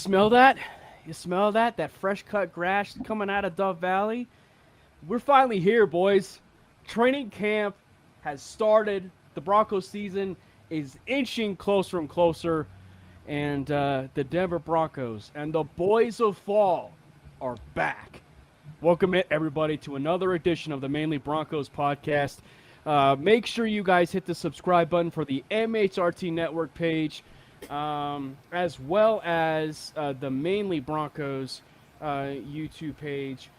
smell that? You smell that? That fresh cut grass coming out of Dove Valley? We're finally here, boys. Training camp has started. The Broncos season is inching closer and closer. And the Denver Broncos and the Boys of Fall are back. Welcome, everybody, to another edition of the Mainly Broncos podcast. Make sure you guys hit the subscribe button for the MHRT Network page, as well as the Mainly Broncos YouTube page.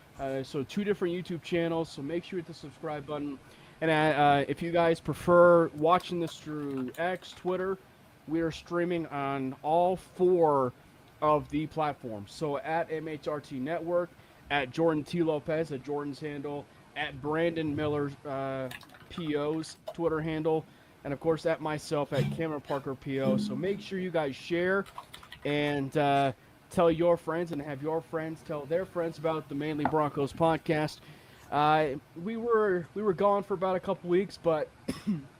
So two different YouTube channels, so make sure you hit the subscribe button. And if you guys prefer watching this through X, Twitter, we are streaming on all four of the platforms. So at MHRT Network, at Jordan T. Lopez, at Jordan's handle, at Brandon Miller's PO's Twitter handle, and of course at myself at Cameron Parker PO. So make sure you guys share and tell your friends, and have your friends tell their friends about the Mainly Broncos podcast. We were gone for about a couple weeks, but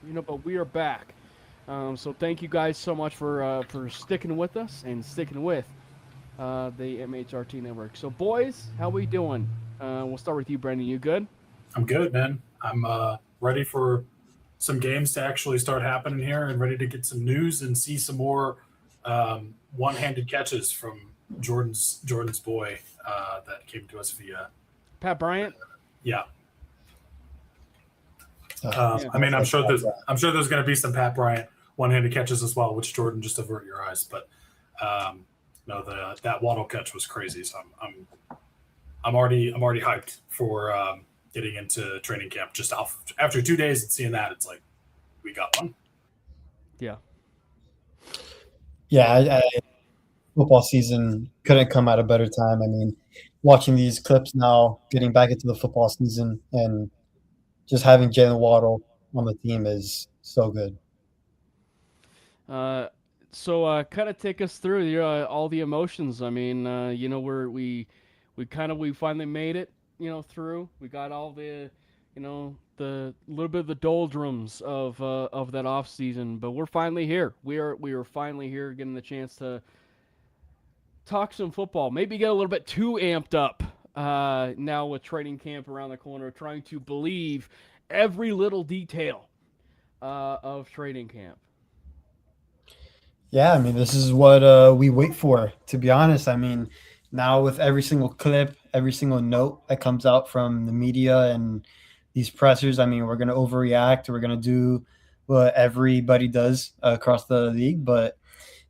but we are back. So thank you guys so much for sticking with us and sticking with the MHRT network. So boys, how we doing? We'll start with you, Brendan. You good? I'm good, man. I'm ready for some games to actually start happening here, and ready to get some news and see some more one-handed catches from Jordan's boy that came to us via Pat Bryant. Yeah. I mean, I'm sure there's going to be some Pat Bryant one-handed catches as well, which Jordan, just avert your eyes. But no, that Waddle catch was crazy. So I'm already hyped for getting into training camp. Just after 2 days and seeing that, it's like we got one. Yeah. Yeah, football season couldn't come at a better time. I mean, watching these clips now, getting back into the football season, and just having Jalen Waddle on the team is so good. So kind of take us through all the emotions. I mean, we finally made it. Through. We got all the little bit of the doldrums of that off season, but we're finally here. We are finally here, getting the chance to talk some football. Maybe get a little bit too amped up now with training camp around the corner, trying to believe every little detail of training camp. Yeah, I mean, this is what we wait for, to be honest. I mean, now with every single clip, every single note that comes out from the media and these pressers, I mean, we're going to overreact. We're going to do what everybody does across the league, but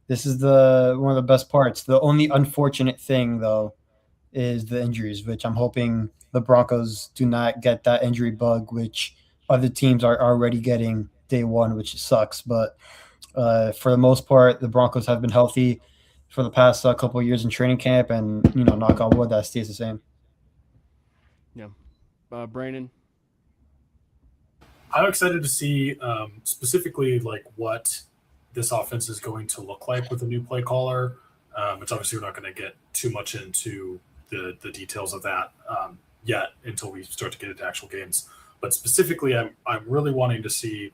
this is one of the best parts. The only unfortunate thing, though, is the injuries, which I'm hoping the Broncos do not get that injury bug, which other teams are already getting day one, which sucks. But for the most part, the Broncos have been healthy for the past couple of years in training camp, and knock on wood, that stays the same. Yeah, Brandon. I'm excited to see specifically like what this offense is going to look like with a new play caller. Which obviously we're not going to get too much into the details of that yet until we start to get into actual games. But specifically, I'm really wanting to see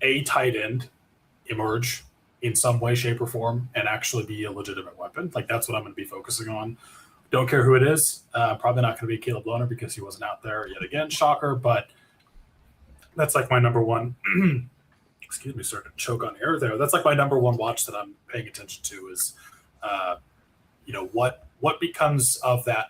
a tight end emerge in some way, shape, or form and actually be a legitimate weapon. Like, that's what I'm going to be focusing on. Don't care who it is. Probably not going to be Caleb Lohner because he wasn't out there yet again. Shocker. But that's like my number one. Excuse me, starting to choke on air there. That's like my number one watch that I'm paying attention to is, what becomes of that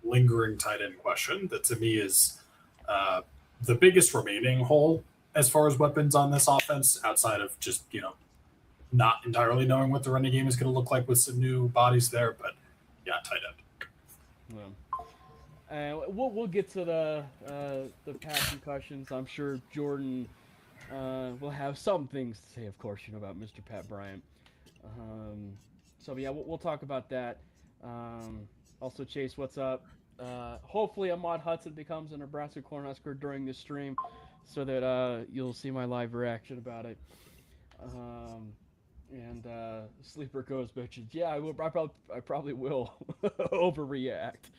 lingering tight end question that to me is the biggest remaining hole as far as weapons on this offense outside of just, not entirely knowing what the running game is going to look like with some new bodies there. But yeah, tight end. Well, we'll get to the passing questions. I'm sure Jordan will have some things to say, of course, about Mr. Pat Bryant. So yeah, we'll talk about that. Also, Chase, what's up? Hopefully, Ahmad Hudson becomes a Nebraska Cornhusker during this stream, so that you'll see my live reaction about it. And Sleeper Ghost bitches. Yeah, I probably will overreact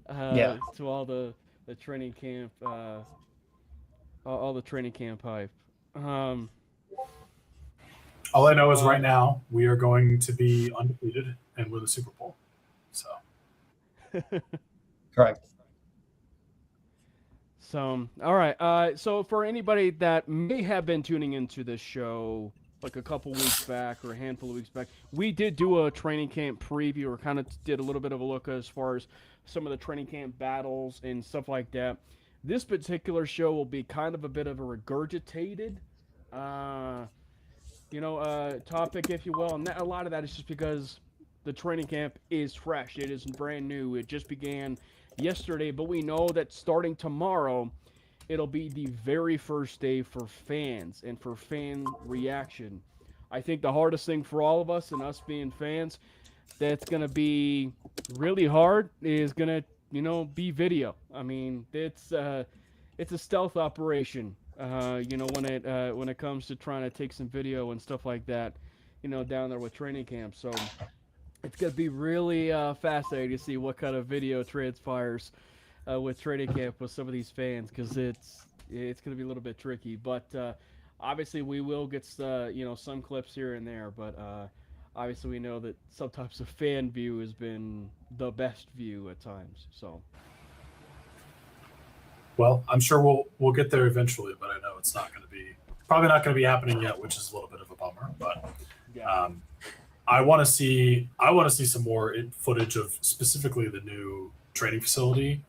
to all the training camp, all the training camp hype. All I know is right now we are going to be undefeated and win the Super Bowl. So Correct. So, all right. So for anybody that may have been tuning into this show like a couple weeks back or a handful of weeks back, we did do a training camp preview or kind of did a little bit of a look as far as some of the training camp battles and stuff like that. This particular show will be kind of a bit of a regurgitated, uh, topic, if you will. And a lot of that is just because the training camp is fresh. It is brand new. It just began yesterday, but we know that starting tomorrow, it'll be the very first day for fans and for fan reaction. I think the hardest thing for all of us and us being fans that's going to be really hard is going to, be video. I mean, it's a stealth operation. When it comes to trying to take some video and stuff like that, down there with training camp. So it's gonna be really fascinating to see what kind of video transpires with training camp with some of these fans because it's gonna be a little bit tricky. But obviously, we will get some clips here and there. But obviously, we know that sometimes the fan view has been the best view at times. So. well, I'm sure we'll get there eventually, but I know it's probably not going to be happening yet, which is a little bit of a bummer. But Yeah. I want to see some more footage of specifically the new training facility.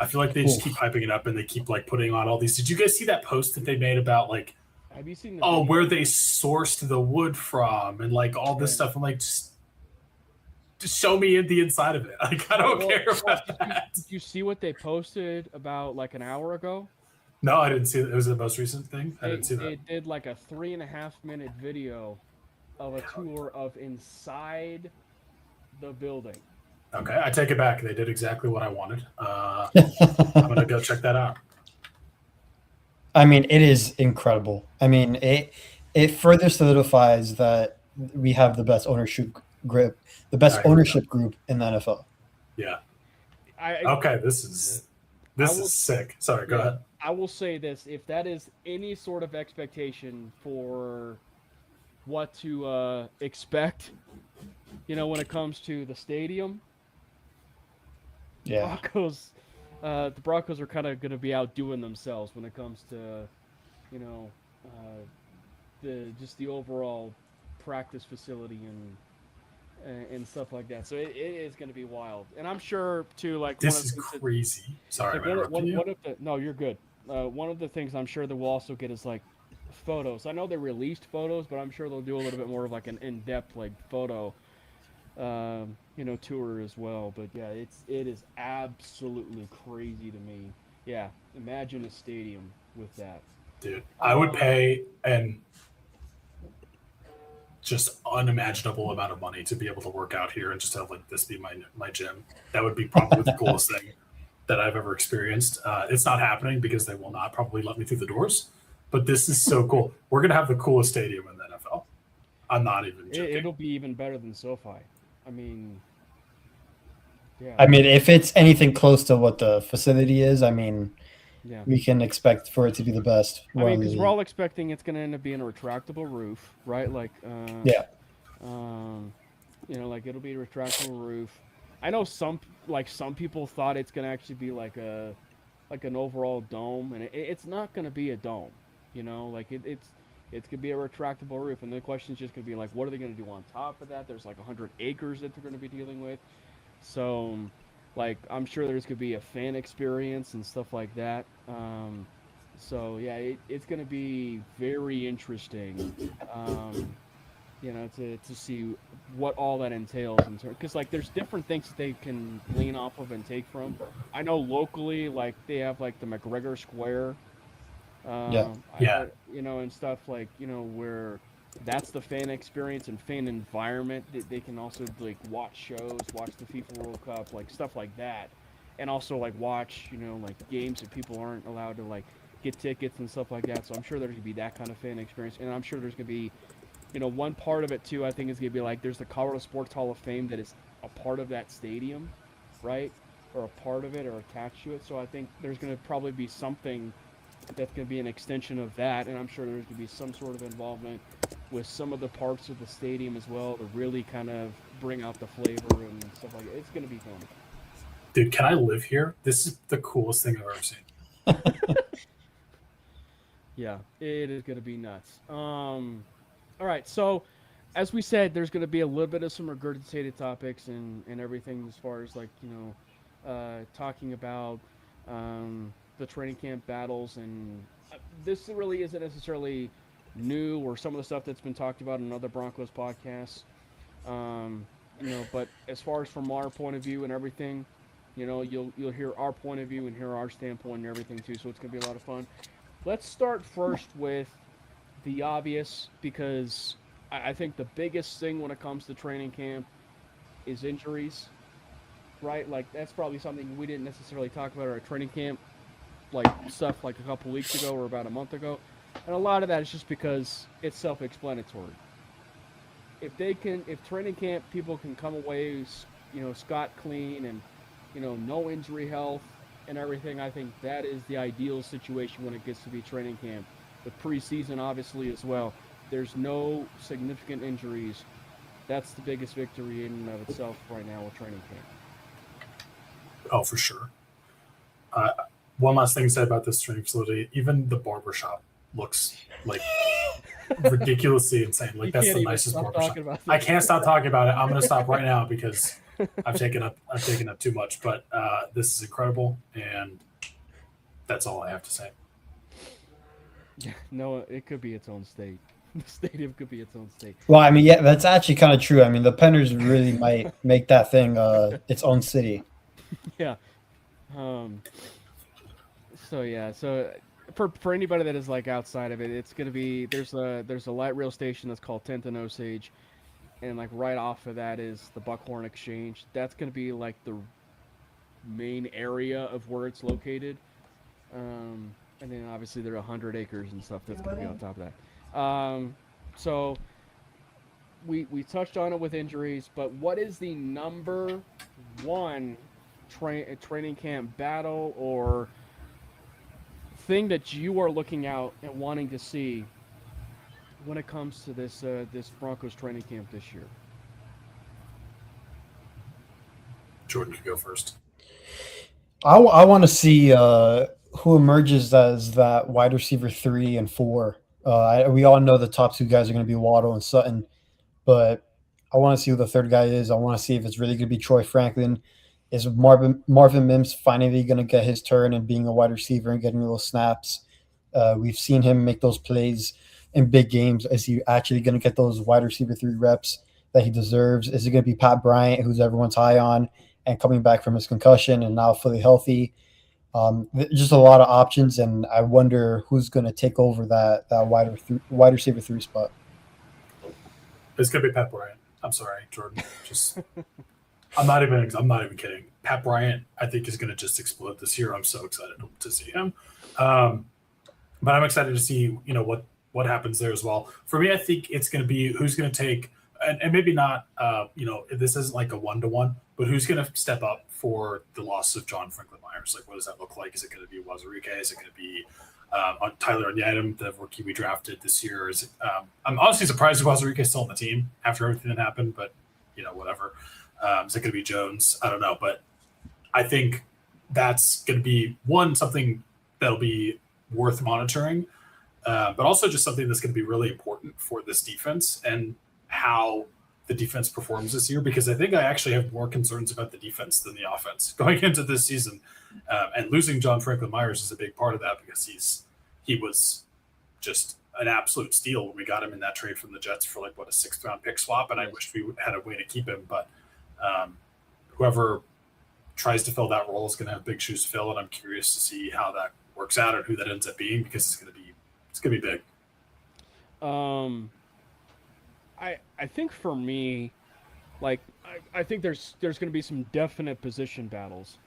I feel like they just keep hyping it up and they keep like putting on all these. Did you guys see that post that they made about like, Have you seen the where they sourced the wood from and like all this stuff? I'm like, just show me the inside of it. Like, I don't care about that. Did you see what they posted about like an hour ago? No, I didn't see it. It was the most recent thing. I didn't see that. They did like a 3.5 minute video of a tour of inside the building. Okay, I take it back. They did exactly what I wanted. I'm gonna go check that out. I mean, it is incredible. I mean, it further solidifies that we have the best ownership group in the NFL. Yeah. I this is sick. Sorry, go ahead. I will say this: if that is any sort of expectation for what to expect, when it comes to the stadium, Yeah. the Broncos are kind of going to be outdoing themselves when it comes to, the overall practice facility and stuff like that. So it is going to be wild, and I'm sure too. Like this is crazy. Sorry, no, you're good. One of the things I'm sure that we'll also get is like photos. I know they released photos, but I'm sure they'll do a little bit more of like an in-depth like photo, tour as well. But yeah, it is absolutely crazy to me. Yeah, imagine a stadium with that. Dude, I would pay an just unimaginable amount of money to be able to work out here and just have like this be my gym. That would be probably the coolest thing that I've ever experienced. It's not happening because they will not probably let me through the doors. But this is so cool. We're gonna have the coolest stadium in the NFL. I'm not even joking. It'll be even better than SoFi. I mean, yeah. I mean, if it's anything close to what the facility is, I mean, yeah, we can expect for it to be the best. I mean, because we're all expecting it's going to end up being a retractable roof, right? Like, yeah. Like it'll be a retractable roof. I know some people thought it's going to actually be like an overall dome, and it's not going to be a dome. Like it's going to be a retractable roof, and the question is just going to be like, what are they going to do on top of that? There's like 100 acres that they're going to be dealing with, so like I'm sure there's going to be a fan experience and stuff like that. So yeah, it's going to be very interesting, to see what all that entails because like there's different things that they can lean off of and take from. I know locally, like they have like the McGregor Square. And stuff like where that's the fan experience and fan environment that they can also like watch shows, watch the FIFA World Cup, like stuff like that, and also like watch like games that people aren't allowed to like get tickets and stuff like that. So I'm sure there's gonna be that kind of fan experience, and I'm sure there's gonna be one part of it too. I think is gonna be like there's the Colorado Sports Hall of Fame that is a part of that stadium, right, or a part of it or attached to it. So I think there's gonna probably be something that's going to be an extension of that, and I'm sure there's going to be some sort of involvement with some of the parts of the stadium as well to really kind of bring out the flavor and stuff like that. It's going to be fun. Dude, can I live here? This is the coolest thing I've ever seen. Yeah, it is going to be nuts. All right, so as we said, there's going to be a little bit of some regurgitated topics and everything as far as like talking about the training camp battles, and this really isn't necessarily new or some of the stuff that's been talked about in other Broncos podcasts. But as far as from our point of view and everything, you'll hear our point of view and hear our standpoint and everything too. So it's going to be a lot of fun. Let's start first with the obvious, because I think the biggest thing when it comes to training camp is injuries, right? Like that's probably something we didn't necessarily talk about at our training camp, like stuff like a couple weeks ago or about a month ago, and a lot of that is just because it's self-explanatory. If training camp people can come away, scot clean and no injury health and everything, I think that is the ideal situation when it gets to be training camp. With preseason, obviously, as well. There's no significant injuries. That's the biggest victory in and of itself right now with training camp. Oh, for sure. One last thing to say about this training facility, even the barbershop looks like ridiculously insane. Like that's the nicest barbershop. I can't stop talking about it. I'm going to stop right now because I've taken up too much. But this is incredible, and that's all I have to say. Yeah, no, it could be its own state. The stadium could be its own state. Well, I mean, yeah, that's actually kind of true. I mean, the Penners really might make that thing its own city. Yeah. So for anybody that is like outside of it, it's gonna be there's a light rail station that's called 10th and Osage, and like right off of that is the Buckhorn Exchange. That's gonna be like the main area of where it's located. And then obviously there are 100 acres and stuff that's going to be on top of that. So we touched on it with injuries, but what is the number one training camp battle or thing that you are looking out and wanting to see when it comes to this Broncos training camp this year? Jordan, you go first. I want to see who emerges as that wide receiver 3 and 4. We all know the top two guys are going to be Waddle and Sutton, but I want to see who the third guy is. I want to see if it's really going to be Troy Franklin. Is Marvin Mims finally going to get his turn and being a wide receiver and getting those snaps? We've seen him make those plays in big games. Is he actually going to get those wide receiver 3 reps that he deserves? Is it going to be Pat Bryant, who's everyone's high on, and coming back from his concussion and now fully healthy? Just a lot of options, and I wonder who's going to take over that wide receiver 3 spot. It's going to be Pat Bryant. I'm sorry, Jordan. I'm not even kidding. Pat Bryant, I think, is going to just explode this year. I'm so excited to see him. But I'm excited to see, what happens there as well. For me, I think it's going to be who's going to take, and maybe not, this isn't like a 1-to-1, but who's going to step up for the loss of John Franklin Myers? Like, what does that look like? Is it going to be Wazirike? Is it going to be Tyler Onyedem, the rookie we drafted this year? Is it, I'm honestly surprised Wazirike is still on the team after everything that happened, but, whatever. Is it going to be Jones? I don't know, but I think that's going to be something that'll be worth monitoring, but also just something that's going to be really important for this defense and how the defense performs this year, because I think I actually have more concerns about the defense than the offense going into this season. And losing John Franklin Myers is a big part of that, because he was just an absolute steal when we got him in that trade from the Jets for a 6th round pick swap. And I wished we had a way to keep him, but whoever tries to fill that role is going to have big shoes to fill. And I'm curious to see how that works out and who that ends up being, because it's going to be big. I think for me, I think there's going to be some definite position battles.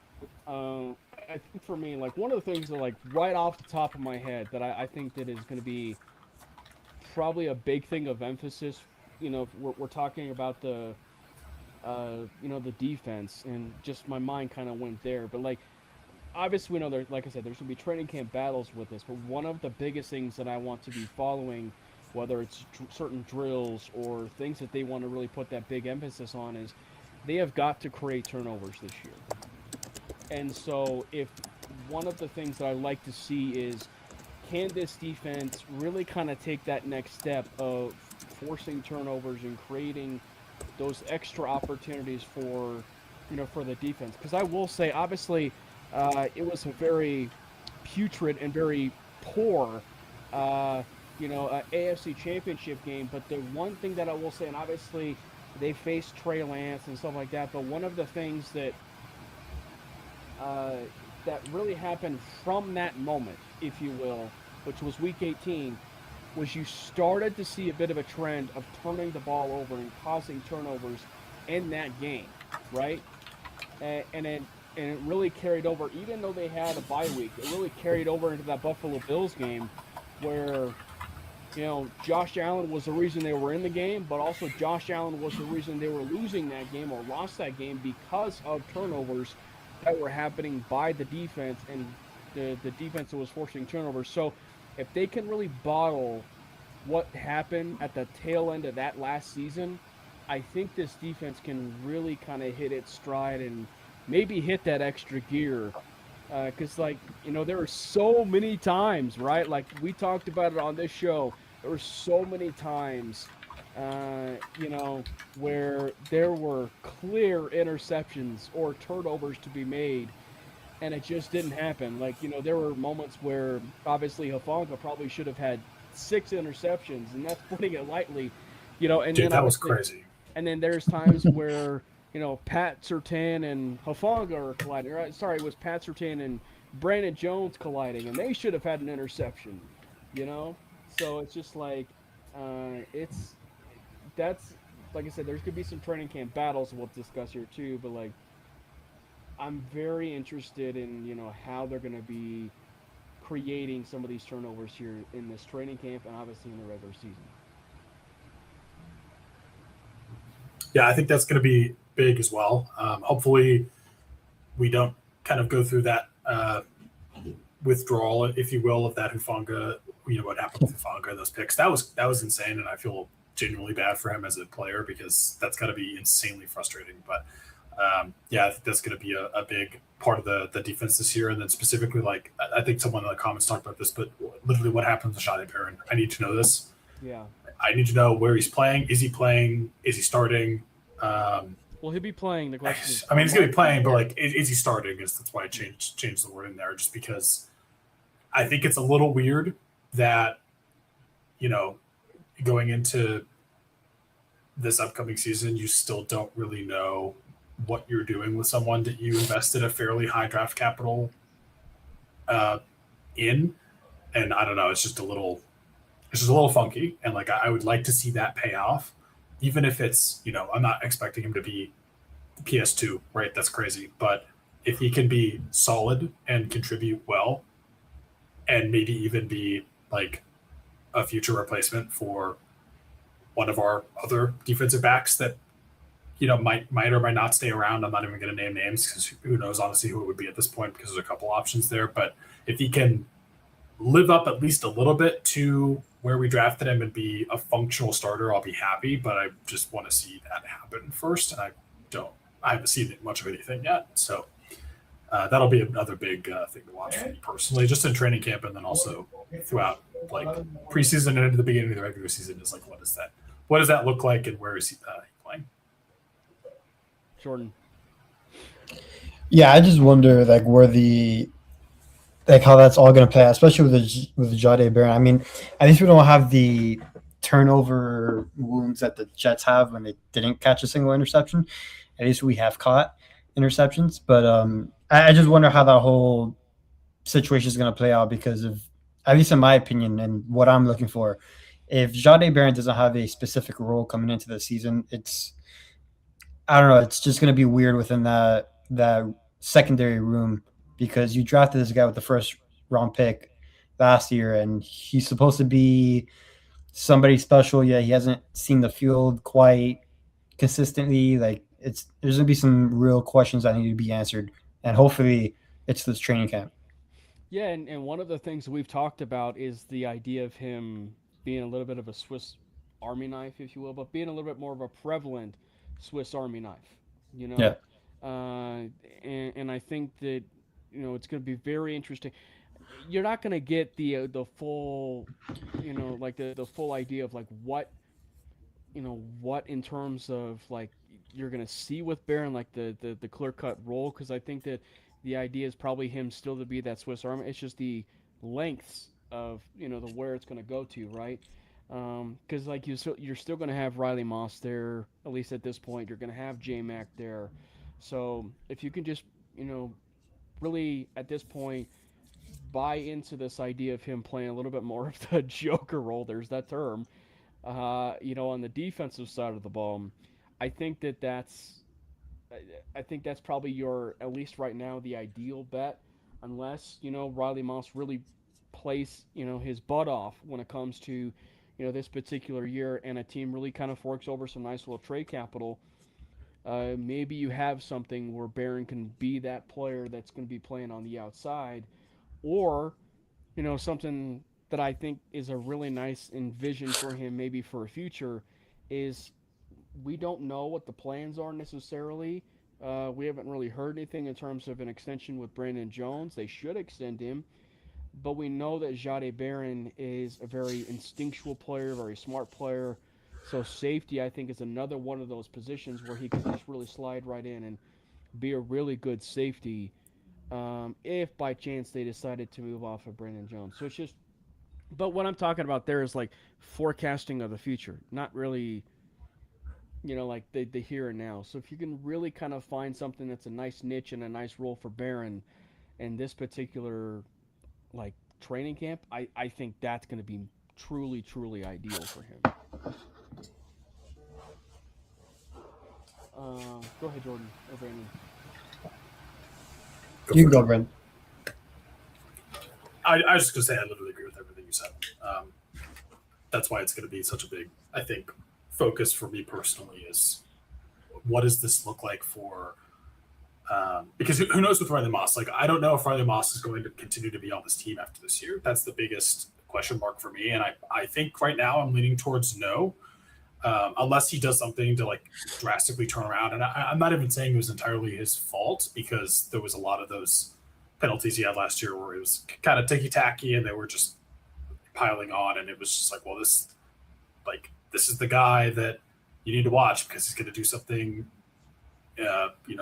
I think for me, one of the things that right off the top of my head that I think that is going to be probably a big thing of emphasis. We're talking about the defense, and just my mind kind of went there. But obviously we know like I said, there's going to be training camp battles with this. But one of the biggest things that I want to be following whether it's certain drills or things that they want to really put that big emphasis on, is they have got to create turnovers this year. And so, if one of the things that I like to see is, can this defense really kind of take that next step of forcing turnovers and creating those extra opportunities for, for the defense? Because I will say, obviously, it was a very putrid and very poor, AFC Championship game. But the one thing that I will say, and obviously they faced Trey Lance and stuff like that, but one of the things uh, that really happened from that moment, if you will, which was Week 18, was you started to see a bit of a trend of turning the ball over and causing turnovers in that game, right? And it really carried over, even though they had a bye week. It really carried over into that Buffalo Bills game, where Josh Allen was the reason they were in the game, but also Josh Allen was the reason they were losing that game or lost that game because of turnovers that were happening by the defense, and the defense that was forcing turnovers. So if they can really bottle what happened at the tail end of that last season, I think this defense can really kind of hit its stride and maybe hit that extra gear. Because, there were so many times, right? Like, we talked about it on this show. There were so many times, where there were clear interceptions or turnovers to be made, and it just didn't happen. There were moments where, obviously, Hufanga probably should have had 6 interceptions, and that's putting it lightly. And Dude, then that was obviously, crazy. and then there's times where Pat Surtain and Hufanga are colliding. Right? Sorry, it was Pat Surtain and Brandon Jones colliding, and they should have had an interception. So it's just it's that's like I said. There's gonna be some training camp battles we'll discuss here too, but I'm very interested in how they're gonna be creating some of these turnovers here in this training camp and obviously in the regular season. Yeah, I think that's going to be big as well. Hopefully, we don't kind of go through that withdrawal, if you will, of that Hufanga. What happened with Hufanga and those picks. That was insane, and I feel genuinely bad for him as a player because that's got to be insanely frustrating. But yeah, I think that's going to be a big part of the defense this year. And then specifically, I think someone in the comments talked about this, but literally what happens to Shadi Perrin? I need to know this. Yeah. I need to know where he's playing. Is he playing? Is he starting? Well, he'll be playing. The question is, I mean, he's going to be playing, but is he starting? That's why I changed the word in there, just because I think it's a little weird that going into this upcoming season, you still don't really know what you're doing with someone that you invested a fairly high draft capital in, and I don't know. It's just a little funky, and I would like to see that pay off, even if it's I'm not expecting him to be PS2, right? That's crazy, but if he can be solid and contribute well, and maybe even be a future replacement for one of our other defensive backs that might or might not stay around. I'm not even going to name names because who knows honestly who it would be at this point because there's a couple options there. But if he can live up at least a little bit to where we drafted him and be a functional starter, I'll be happy. But I just want to see that happen first, and I haven't seen much of anything yet. So that'll be another big thing to watch for me personally, just in training camp and then also throughout preseason and into the beginning of the regular season. Is what is that? What does that look like, and where is he playing? Jordan. Yeah, I just wonder where how that's all going to play out, especially with Jade Barron. I mean, at least we don't have the turnover wounds that the Jets have when they didn't catch a single interception. At least we have caught interceptions, but I just wonder how that whole situation is going to play out because of, at least in my opinion and what I'm looking for, if Jade Barron doesn't have a specific role coming into the season, I don't know, it's just going to be weird within that secondary room because you drafted this guy with the first round pick last year and he's supposed to be somebody special. Yeah, he hasn't seen the field quite consistently. There's going to be some real questions that need to be answered, and hopefully it's this training camp. Yeah, and one of the things we've talked about is the idea of him being a little bit of a Swiss Army knife, if you will, but being a little bit more of a prevalent Swiss Army knife. You know, Yeah. and I think that it's going to be very interesting. You're not going to get the full, like the full idea of like what in terms of like you're gonna see with Baron, like the clear cut role, because I think that the idea is probably him still to be that Swiss Army. It's just the lengths of the where it's gonna go to, right? Because like you're still gonna have Riley Moss there, at least at this point. You're gonna have J Mac there, so if you can just really at this point buy into this idea of him playing a little bit more of the Joker role. There's that term, on the defensive side of the ball. I think that that's I think that's probably your at least right now the ideal bet, unless Riley Moss really plays his butt off when it comes to this particular year, and a team really kind of forks over some nice little trade capital. Maybe you have something where Barron can be that player that's going to be playing on the outside, or something that I think is a really nice envision for him, maybe for a future, is we don't know what the plans are necessarily. We haven't really heard anything in terms of an extension with Brandon Jones. They should extend him, but we know that Jade Barron is a very instinctual player, very smart player. So safety, I think, is another one of those positions where he can just really slide right in and be a really good safety if by chance they decided to move off of Brandon Jones. So it's just, but what I'm talking about there is like forecasting of the future, not really, like the here and now. So if you can really kind of find something that's a nice niche and a nice role for Barron in this particular like training camp, I think that's going to be truly, truly ideal for him. Go ahead, Jordan or Brandon. You can go, Brent. I was just going to say I literally agree with everything you said. That's why it's going to be such a big, I think, focus for me personally is what does this look like for because who knows with Riley Moss? Like, I don't know if Riley Moss is going to continue to be on this team after this year. That's the biggest question mark for me. And I think right now I'm leaning towards no, unless he does something to like drastically turn around. And I'm not even saying it was entirely his fault, because there was a lot of those penalties he had last year where it was kind of ticky-tacky and they were just piling on. And it was just like, well, this is the guy that you need to watch because he's going to do something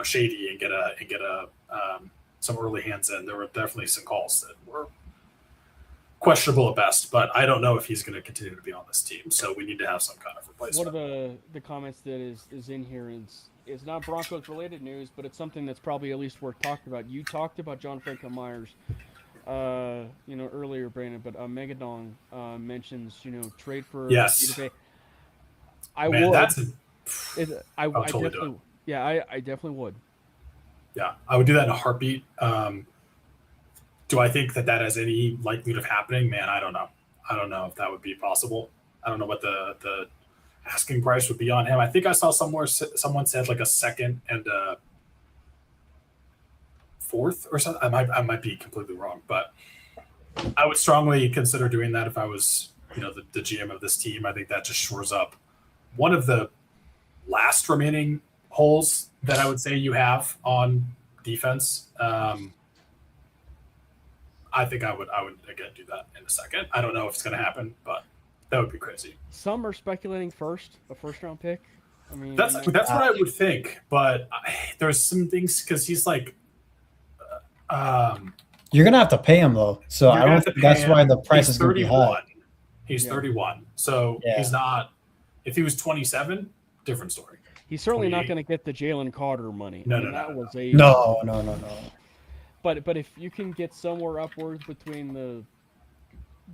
shady and get a some early hands in. There were definitely some calls that were questionable at best, but I don't know if he's going to continue to be on this team. So we need to have some kind of replacement. One of the comments that is in here is not Broncos related news, but it's something that's probably at least worth talking about. You talked about John Franklin Myers, earlier, Brandon, but Megadon mentions trade for yes. I Man, would. That's I totally definitely. do it. Yeah, I definitely would. Yeah, I would do that in a heartbeat. Do I think that has any likelihood of happening? Man, I don't know. I don't know if that would be possible. I don't know what the asking price would be on him. I think I saw somewhere someone said like a second and a fourth or something. I might be completely wrong, but I would strongly consider doing that if I was the GM of this team. I think that just shores up one of the last remaining holes that I would say you have on defense. I think I would again do that in a second. I don't know if it's going to happen, but that would be crazy. Some are speculating a first round pick. I mean, that's what I would think, but there's some things because he's like, you're gonna have to pay him though. So I don't think that's why the price is going to be high. He's 31, so he's not. If he was 27, different story. He's certainly not going to get the Jalen Carter money. No. No. But if you can get somewhere upwards between the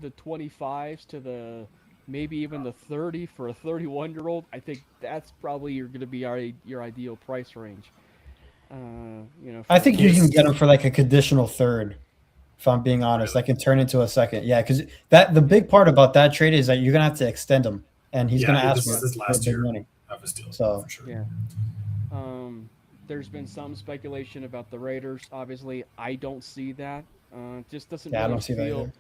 25s to the maybe even the 30 for a 31-year-old, I think that's probably going to be your ideal price range. I think you can get him for like a conditional third. If I'm being honest, really? I can turn into a second. Yeah, because the big part about that trade is that you're gonna have to extend him, and he's gonna ask for big money. Of his deal, so for sure. Yeah. There's been some speculation about the Raiders. Obviously, I don't see that. It just doesn't. Yeah, really I don't see that either.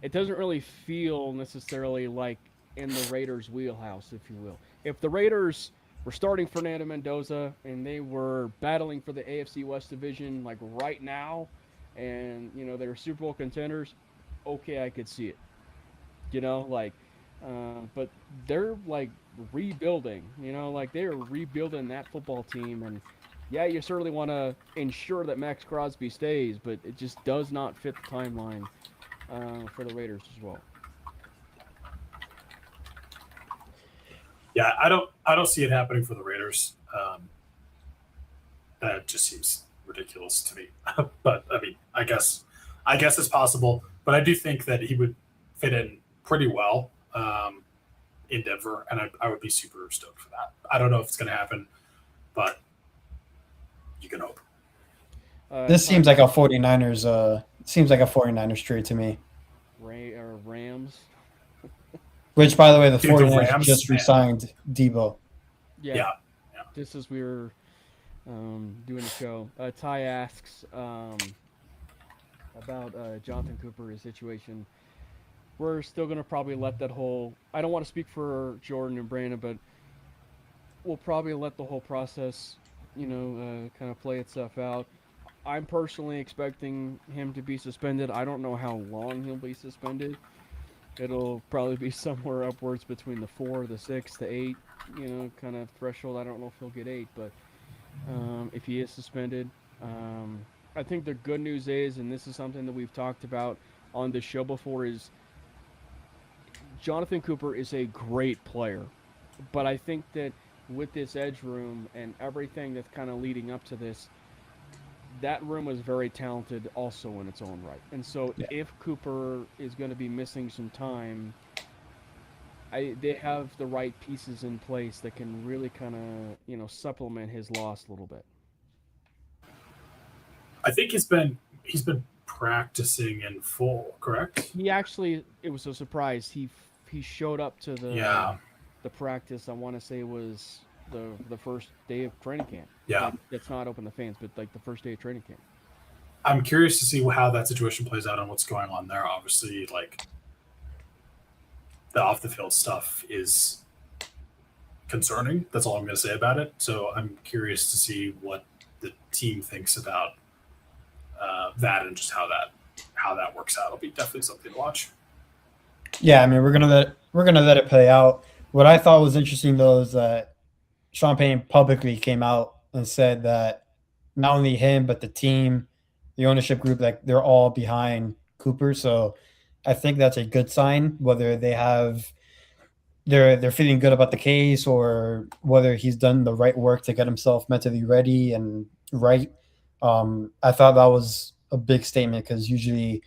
It doesn't really feel necessarily like in the Raiders' wheelhouse, if you will. If the Raiders were starting Fernando Mendoza and they were battling for the AFC West division like right now, and they're Super Bowl contenders, okay, I could see it. Like, but they're like rebuilding. Like they're rebuilding that football team, and yeah, you certainly want to ensure that Max Crosby stays, but it just does not fit the timeline for the Raiders as well. Yeah, I don't see it happening for the Raiders. That just seems ridiculous to me. But I mean, I guess it's possible. But I do think that he would fit in pretty well in Denver, and I would be super stoked for that. I don't know if it's going to happen, but you can hope. This seems Time like a out. 49ers seems like a 49ers trade to me. Rams. Which, by the way, the Dude, the 49ers Rams, just man. re-signed Debo. Yeah, Yeah, yeah. just as we were doing the show, Ty asks about Jonathan Cooper, his situation. We're still gonna probably let that whole. I don't want to speak for Jordan and Brandon, but we'll probably let the whole process, kind of play itself out. I'm personally expecting him to be suspended. I don't know how long he'll be suspended. It'll probably be somewhere upwards between the 4, the 6, the 8, kind of threshold. I don't know if he'll get 8, but if he is suspended, I think the good news is, and this is something that we've talked about on the show before, is Jonathan Cooper is a great player, but I think that with this edge room and everything that's kind of leading up to this, that room was very talented also in its own right. And so Yeah. if Cooper is going to be missing some time, they have the right pieces in place that can really kind of, supplement his loss a little bit. I think he's been practicing in full, correct? He actually, it was a surprise. He showed up to Yeah, the practice. I want to say it was the first day of training camp. yeah. Like that's not open to fans, but like the first day of training camp. I'm curious to see how that situation plays out and what's going on there. Obviously, like the off the field stuff is concerning. That's all I'm going to say about it. So I'm curious to see what the team thinks about that and just how that works out. It'll be definitely something to watch. Yeah, I mean we're gonna let it play out. What I thought was interesting though is that Sean Payne publicly came out and said that not only him but the team, the ownership group, like they're all behind Cooper. So I think that's a good sign. Whether they're feeling good about the case or whether he's done the right work to get himself mentally ready and right. I thought that was a big statement because usually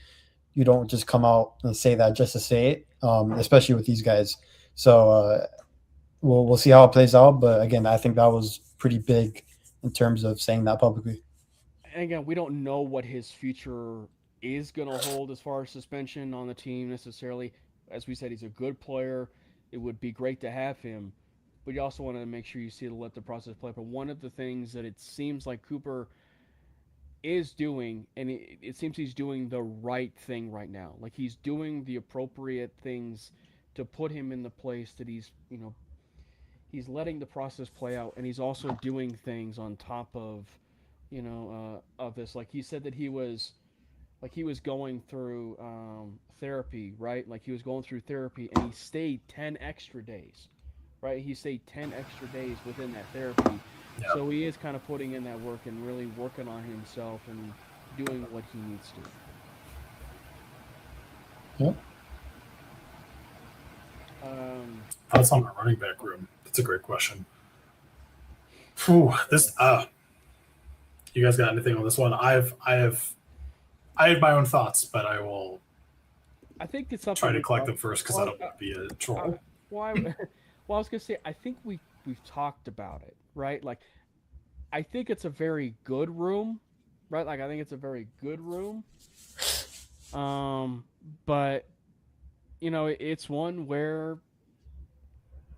you don't just come out and say that just to say it, especially with these guys. So we'll see how it plays out. But again, I think that was pretty big in terms of saying that publicly. And again, we don't know what his future is going to hold as far as suspension on the team necessarily. As we said, he's a good player. It would be great to have him, but you also want to make sure you see to let the process play. But one of the things that it seems like Cooper is doing, and it seems he's doing the right thing right now. Like he's doing the appropriate things to put him in the place that he's letting the process play out, and he's also doing things on top of this. Like he said that he was going through therapy, right? Like he was going through therapy, and he stayed 10 extra days, right? He stayed 10 extra days within that therapy, Yeah. so he is kind of putting in that work and really working on himself and doing what he needs to. Yeah. Thoughts on our running back room? That's a great question. Whew, this you guys got anything on this one? I have my own thoughts, but I will I think it's something try to we collect talked. them first because I Well, don't want to be a uh, troll. well, I, well, I was gonna say I think we've talked about it, right? Like I think it's a very good room, right? Like I think it's a very good room. Um, but it's one where,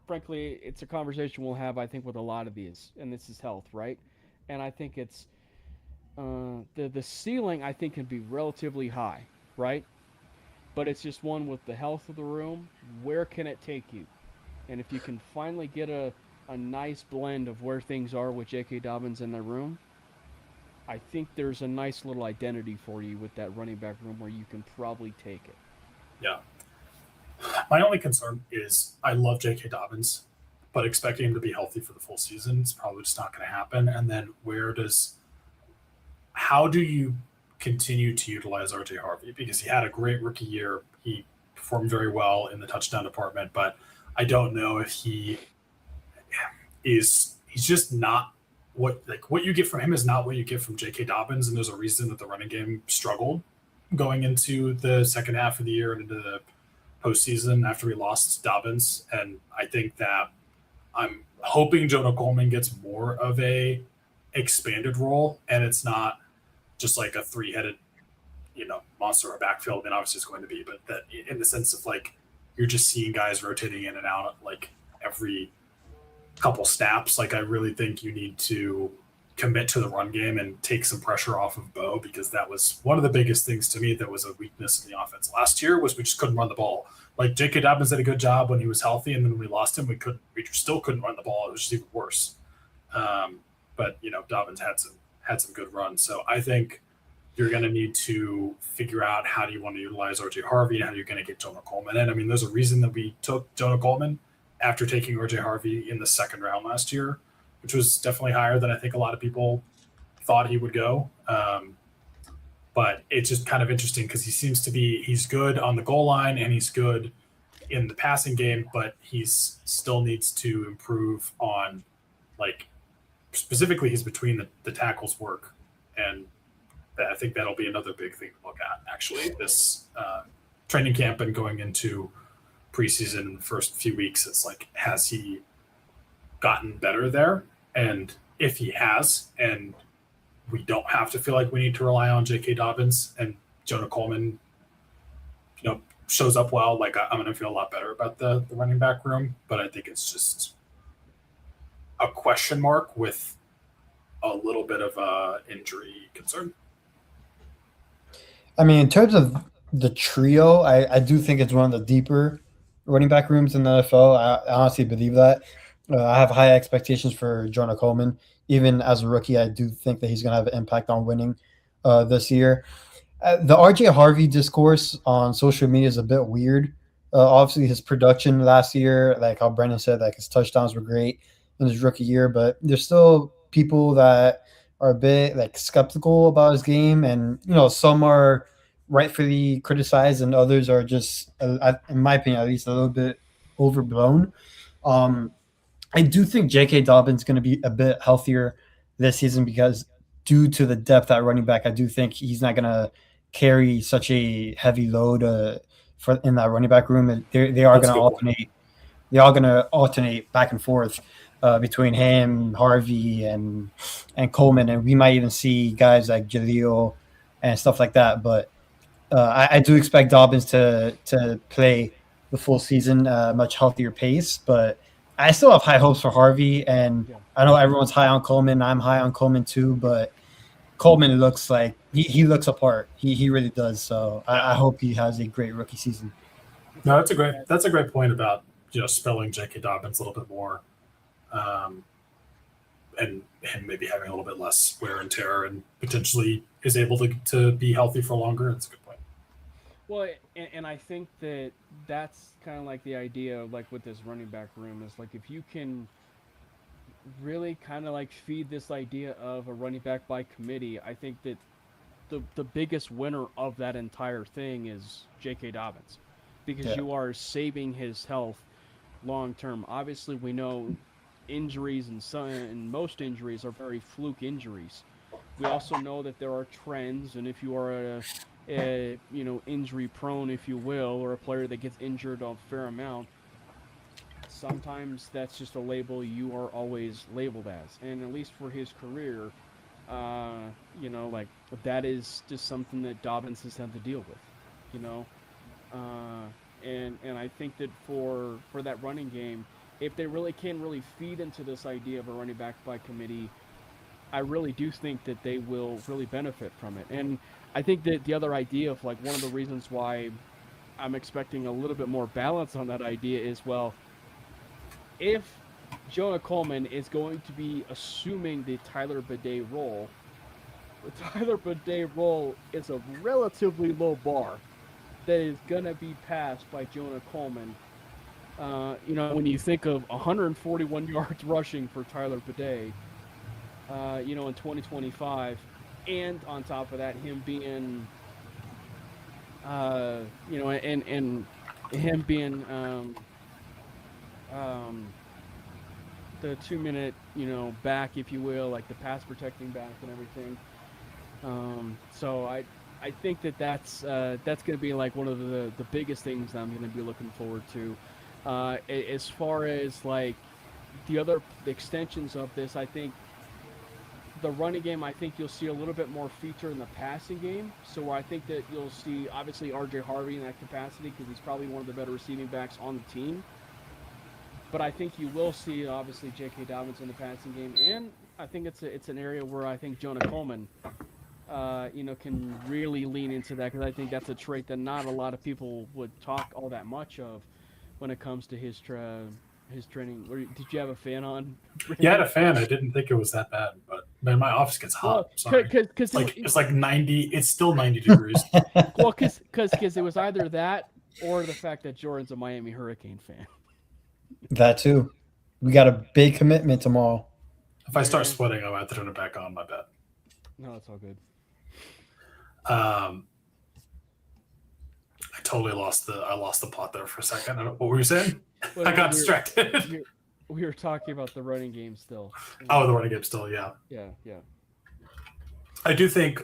frankly, it's a conversation we'll have. I think with a lot of these, and this is health, right? And I think it's the ceiling. I think can be relatively high, right? but it's just one with the health of the room. Where can it take you? And if you can finally get a nice blend of where things are with J.K. Dobbins in the room, I think there's a nice little identity for you with that running back room where you can probably take it. Yeah. My only concern is I love J.K. Dobbins, but expecting him to be healthy for the full season is probably just not going to happen. And then how do you continue to utilize RJ Harvey? Because he had a great rookie year. He performed very well in the touchdown department, but I don't know if he's just not what you get from him is not what you get from J.K. Dobbins, and there's a reason that the running game struggled going into the second half of the year and into the postseason after we lost Dobbins. And I think that I'm hoping Jonah Coleman gets more of a expanded role, and it's not just like a three-headed, monster or backfield. I mean, obviously it's going to be, but that in the sense of like you're just seeing guys rotating in and out like every couple snaps. Like I really think you need to commit to the run game and take some pressure off of Bo, because that was one of the biggest things to me that was a weakness in the offense last year was we just couldn't run the ball. Like J.K. Dobbins did a good job when he was healthy, and then when we lost him, we still couldn't run the ball. It was just even worse. But Dobbins had some good runs. So I think you're going to need to figure out how do you want to utilize RJ Harvey and how you're going to get Jonah Coleman in. I mean, there's a reason that we took Jonah Coleman after taking RJ Harvey in the second round last year, which was definitely higher than I think a lot of people thought he would go. But it's just kind of interesting because he's good on the goal line and he's good in the passing game, but he's still needs to improve on specifically his between the tackles work. And I think that'll be another big thing to look at actually this training camp and going into preseason in the first few weeks. It's like, has he gotten better there? And if he has, and we don't have to feel like we need to rely on J.K. Dobbins and Jonah Coleman, shows up well, like I'm going to feel a lot better about the running back room. But I think it's just a question mark with a little bit of a injury concern. I mean, in terms of the trio, I do think it's one of the deeper running back rooms in the NFL. I honestly believe that. I have high expectations for Jonah Coleman. Even as a rookie, I do think that he's going to have an impact on winning this year. The RJ Harvey discourse on social media is a bit weird. Obviously, his production last year, like how Brendan said, like his touchdowns were great in his rookie year, but there's still people that are a bit like skeptical about his game, and some are rightfully criticized, and others are just, in my opinion, at least a little bit overblown. Um, I do think J.K. Dobbins is going to be a bit healthier this season because due to the depth at running back, I do think he's not going to carry such a heavy load for in that running back room. They are going to alternate. They are going to alternate back and forth between him, Harvey, and Coleman, and we might even see guys like Jaleel and stuff like that. But I do expect Dobbins to play the full season much healthier pace, but I still have high hopes for Harvey, and I know everyone's high on Coleman. I'm high on Coleman too, but Coleman looks like he looks apart. He really does. So I hope he has a great rookie season. No, that's a great point about spelling J.K. Dobbins a little bit more, and him maybe having a little bit less wear and tear, and potentially is able to be healthy for longer. That's a good point. Well, and I think that's kind of like the idea of like with this running back room is like if you can really kind of like feed this idea of a running back by committee, I think that the biggest winner of that entire thing is J.K. Dobbins, because you are saving his health long term. Obviously, we know injuries and most injuries are very fluke injuries. We also know that there are trends, and if you are a injury prone, if you will, or a player that gets injured a fair amount, sometimes that's just a label you are always labeled as. And at least for his career, like that is just something that Dobbins has had to deal with, and I think that for that running game, if they really can really feed into this idea of a running back by committee, I really do think that they will really benefit from it. And I think that the other idea of like one of the reasons why I'm expecting a little bit more balance on that idea is, well, if Jonah Coleman is going to be assuming the Tyler Bidet role, the Tyler Bidet role is a relatively low bar that is going to be passed by Jonah Coleman. When you think of 141 yards rushing for Tyler Bidet, in 2025, and on top of that, him being, and him being the 2 minute, back, if you will, like the pass protecting back and everything. So I think that's going to be like one of the biggest things that I'm going to be looking forward to. As far as like the extensions of this, I think the running game, I think you'll see a little bit more feature in the passing game. So I think that you'll see obviously RJ Harvey in that capacity because he's probably one of the better receiving backs on the team. But I think you will see obviously J.K. Dobbins in the passing game, and I think it's an area where I think Jonah Coleman, can really lean into that because I think that's a trait that not a lot of people would talk all that much of when it comes to his training. Did you have a fan on? Yeah, I had a fan. I didn't think it was that bad, but man, my office gets hot. Sorry. Because it's like 90. It's still 90 degrees. Well, because it was either that or the fact that Jordan's a Miami Hurricane fan. That too. We got a big commitment tomorrow. If I start sweating, I might turn it back on. My bad. No, it's all good. I totally lost the plot there for a second. What were you saying? I got distracted. We were talking about the running game still. Oh, the running game still, yeah. Yeah. I do think,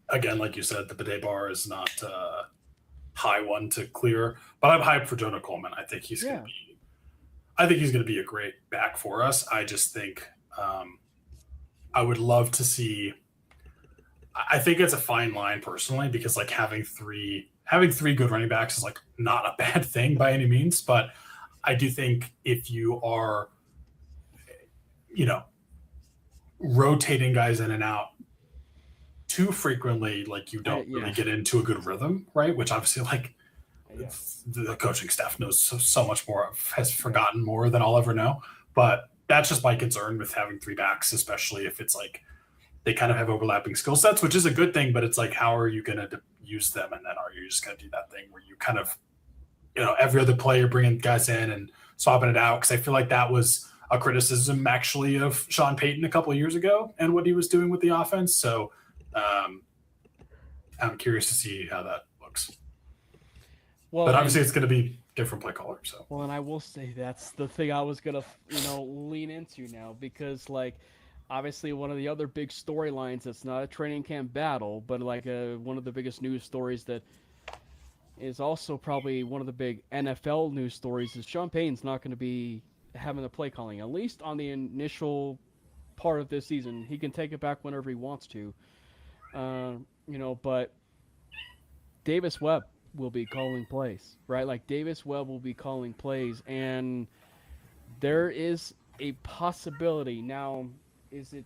again, like you said, the Bidet bar is not a high one to clear, but I'm hyped for Jonah Coleman. I think he's going to be a great back for us. I just think I would love to see. I think it's a fine line personally because like having three good running backs is like not a bad thing by any means, but I do think if you are, rotating guys in and out too frequently, like you don't really get into a good rhythm, right? Which obviously like the coaching staff knows so much more, has forgotten more than I'll ever know. But that's just my concern with having three backs, especially if it's like they kind of have overlapping skill sets, which is a good thing, but it's like, how are you going to use them? And then are you just going to do that thing where you kind of, every other play you're bringing guys in and swapping it out? Because I feel like that was a criticism actually of Sean Payton a couple of years ago and what he was doing with the offense. So I'm curious to see how that looks. Well, but obviously it's going to be different play caller. So and I will say that's the thing I was going to lean into now, because like obviously one of the other big storylines that's not a training camp battle, but like one of the biggest news stories that is also probably one of the big NFL news stories is Sean Payton's not going to be having the play calling, at least on the initial part of this season. He can take it back whenever he wants to, but Davis Webb will be calling plays, right? Like Davis Webb will be calling plays, and there is a possibility. Now, is it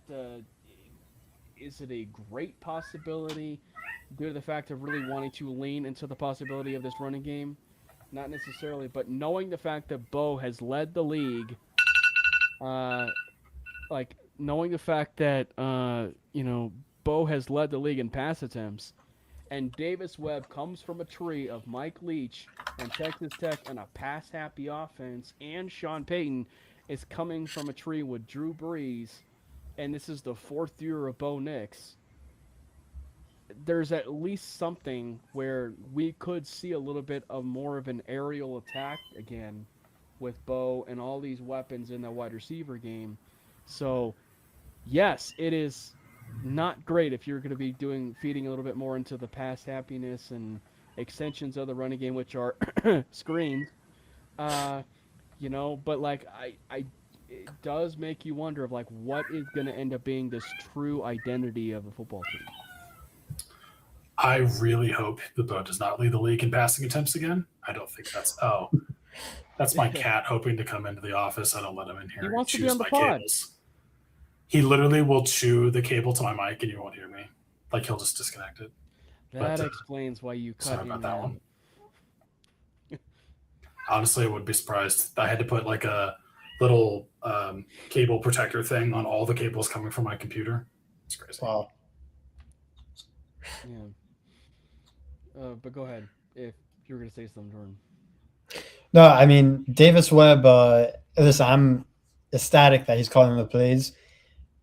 a great possibility due to the fact of really wanting to lean into the possibility of this running game? Not necessarily, but knowing the fact that Bo has led the league, knowing the fact that Bo has led the league in pass attempts, and Davis Webb comes from a tree of Mike Leach and Texas Tech and a pass-happy offense, and Sean Payton is coming from a tree with Drew Brees, and this is the fourth year of Bo Nix. There's at least something where we could see a little bit of more of an aerial attack again with Bo and all these weapons in the wide receiver game. So, yes, it is not great if you're going to be feeding a little bit more into the pass happiness and extensions of the running game, which are screens. But like it does make you wonder of like what is going to end up being this true identity of the football team. I really hope the Bo does not lead the league in passing attempts again. I don't think that's my cat hoping to come into the office. I don't let him in here. He wants to be on the pod. Cables. He literally will chew the cable to my mic and you won't hear me. Like he'll just disconnect it. That explains why you cut him. Sorry about that one. Honestly, I would be surprised. I had to put like a little cable protector thing on all the cables coming from my computer. It's crazy. Wow. Yeah. But go ahead if you were gonna say something, Jordan. No, I mean Davis Webb. Listen, I'm ecstatic that he's calling the plays,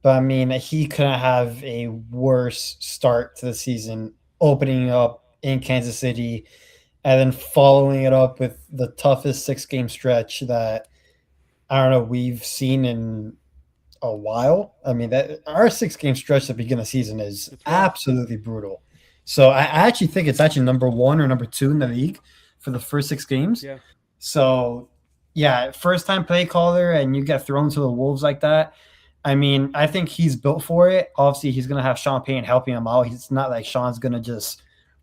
but I mean he couldn't have a worse start to the season, opening up in Kansas City, and then following it up with the toughest 6 game stretch that I don't know we've seen in a while. I mean that our 6 game stretch at the beginning of the season is It's rough. absolutely brutal. So I actually think it's actually number one or number two in the league for the first 6 games. Yeah. So yeah, first time play caller and you get thrown to the wolves like that. I mean, I think he's built for it. Obviously, he's gonna have Sean Payton helping him out. It's not like Sean's gonna just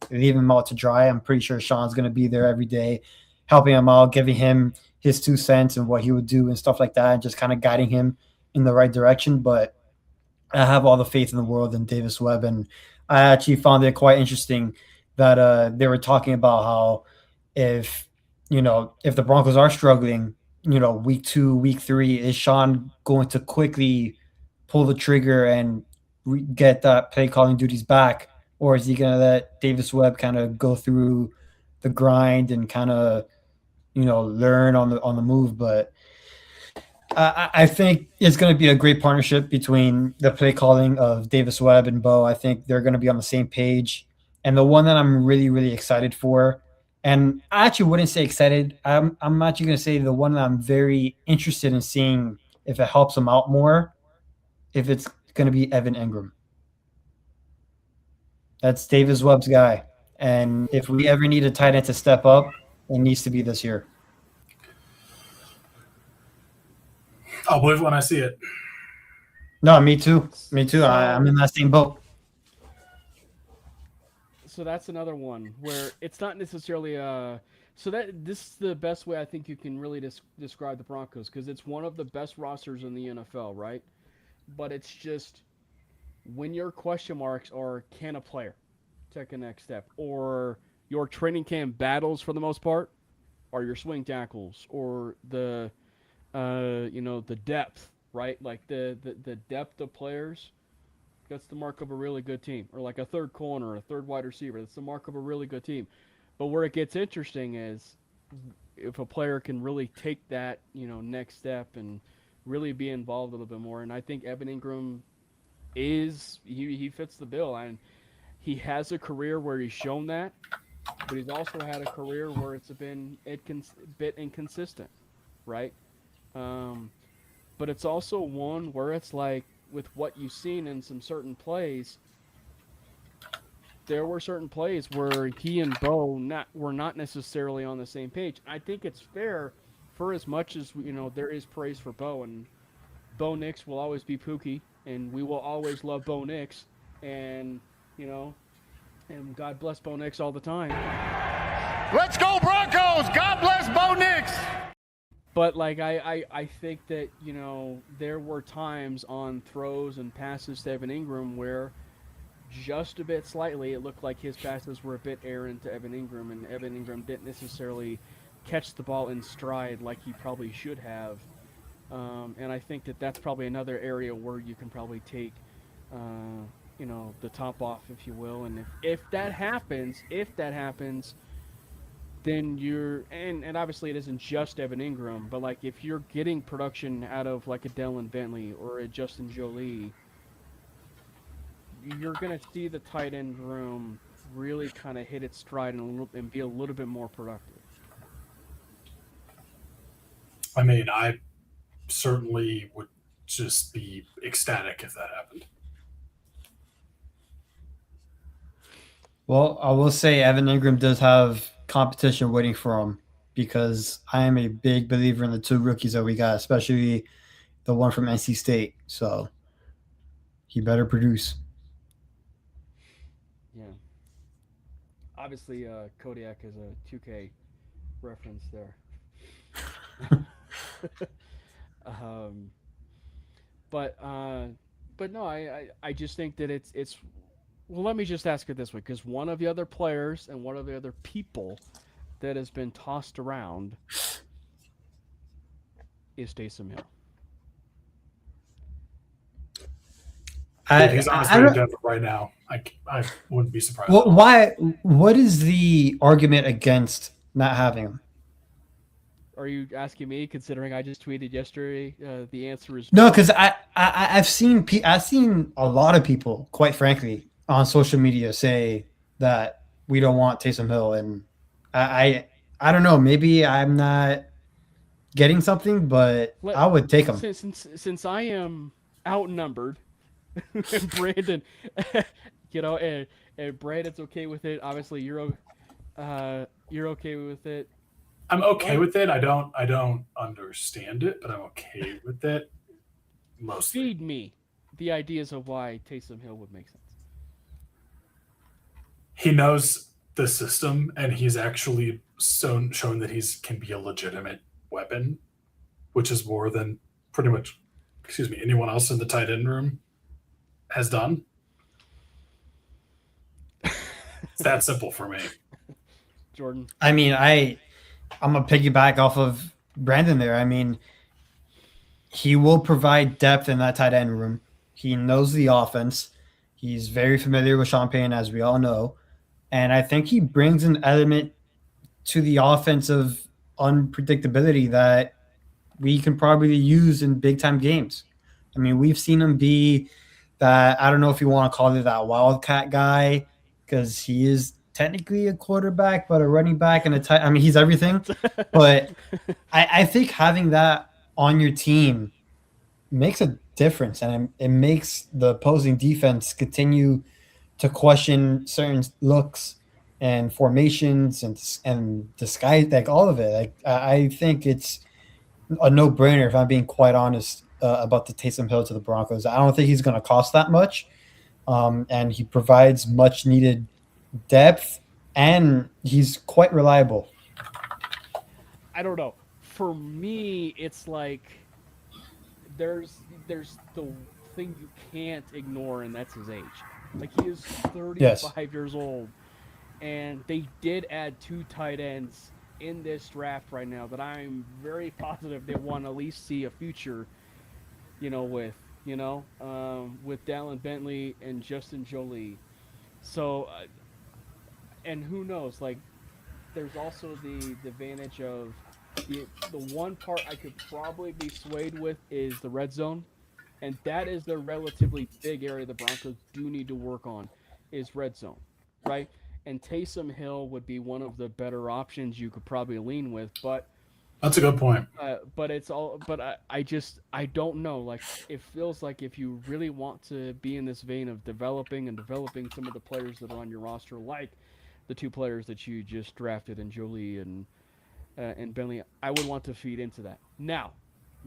leave him out to dry. I'm pretty sure Sean's gonna be there every day, helping him out, giving him his 2 cents and what he would do and stuff like that, and just kind of guiding him in the right direction. But I have all the faith in the world in Davis Webb, and I actually found it quite interesting that they were talking about how if if the Broncos are struggling, week 2, week 3, is Sean going to quickly pull the trigger and get that play calling duties back, or is he going to let Davis Webb kind of go through the grind and kind of learn on the move? But I think it's going to be a great partnership between the play calling of Davis Webb and Bo. I think they're going to be on the same page. And the one that I'm really, really excited for, and I actually wouldn't say excited, I'm actually going to say the one that I'm very interested in seeing if it helps him out more, if it's going to be Evan Ingram. That's Davis Webb's guy. And if we ever need a tight end to step up, it needs to be this year. I'll believe when I see it. No, me too. Me too. I'm in that same boat. So that's another one where it's not necessarily so that this is the best way I think you can really describe the Broncos, because it's one of the best rosters in the NFL, right? But it's just when your question marks are, can a player take a next step, or your training camp battles for the most part are your swing tackles, or the depth, right? Like the depth of players. That's the mark of a really good team. Or like a third corner, a third wide receiver. That's the mark of a really good team. But where it gets interesting is if a player can really take that, next step and really be involved a little bit more. And I think Evan Ingram he fits the bill. And he has a career where he's shown that, but he's also had a career where it's been a bit inconsistent, right? Um, but it's also one where it's like, with what you've seen in some certain plays, there were certain plays where he and Bo were not necessarily on the same page. I think it's fair, for as much as there is praise for Bo, and Bo Nix will always be Pookie, and we will always love Bo Nix, and and God bless Bo Nix all the time. Let's go Broncos! God bless Bo Nix! But like I think that there were times on throws and passes to Evan Ingram where just a bit slightly it looked like his passes were a bit errant to Evan Ingram, and Evan Ingram didn't necessarily catch the ball in stride like he probably should have. And I think that that's probably another area where you can probably take the top off, if you will. And if that happens, then you're and obviously it isn't just Evan Ingram, but like if you're getting production out of like a Dylan Bentley or a Justin Jolie, you're gonna see the tight end room really kind of hit its stride and be a little bit more productive. I mean, I certainly would just be ecstatic if that happened. Well, I will say Evan Ingram does have competition waiting for him, because I am a big believer in the 2 rookies that we got, especially the one from NC State. So he better produce. Yeah. Obviously, Kodiak is a 2K reference there. um, but no, I just think that it's well. Let me just ask it this way, because one of the other players and one of the other people that has been tossed around is Taysom Hill. Dude, he's on his I way to don't. Denver right now. I wouldn't be surprised at Well, all. why? What is the argument against not having him? Are you asking me? Considering I just tweeted yesterday, the answer is No, because I've seen a lot of people, quite frankly, on social media say that we don't want Taysom Hill, and I I don't know. Maybe I'm not getting something, but Let, I would take him. since I am outnumbered, and Brandon, and Brandon's okay with it. Obviously, you're okay with it. I'm okay Why with it. I don't understand it, but I'm okay with it mostly. feed me the ideas of why Taysom Hill would make sense? He knows the system, and he's actually shown that he's can be a legitimate weapon, which is more than pretty much, anyone else in the tight end room has done. It's that simple for me. Jordan. I mean, I'm a piggyback off of Brandon there. I mean, he will provide depth in that tight end room. He knows the offense. He's very familiar with Sean Payton, as we all know. And I think he brings an element to the offensive unpredictability that we can probably use in big time games. I mean, we've seen him be that, I don't know if you want to call it that wildcat guy, because he is technically a quarterback, but a running back and a tight. I mean, he's everything. But I think having that on your team makes a difference, and it makes the opposing defense continue to question certain looks and formations and disguise, like all of it. Like I think it's a no brainer if I'm being quite honest about the Taysom Hill to the Broncos. I don't think he's going to cost that much, and he provides much needed depth, and he's quite reliable. I don't know. For me, it's like there's the thing you can't ignore, and that's his age. Like he is 35 Yes. years old, and they did add 2 tight ends in this draft right now that I'm very positive they want to at least see a future, with Dallin Bentley and Justin Jolie. So, and who knows? Like, there's also the advantage of the one part I could probably be swayed with is the red zone, and that is the relatively big area the Broncos do need to work on, is red zone, right? And Taysom Hill would be one of the better options you could probably lean with, but That's a good point. I don't know. Like it feels like if you really want to be in this vein of developing some of the players that are on your roster, like the 2 players that you just drafted in Jolie and Bentley, I would want to feed into that. Now,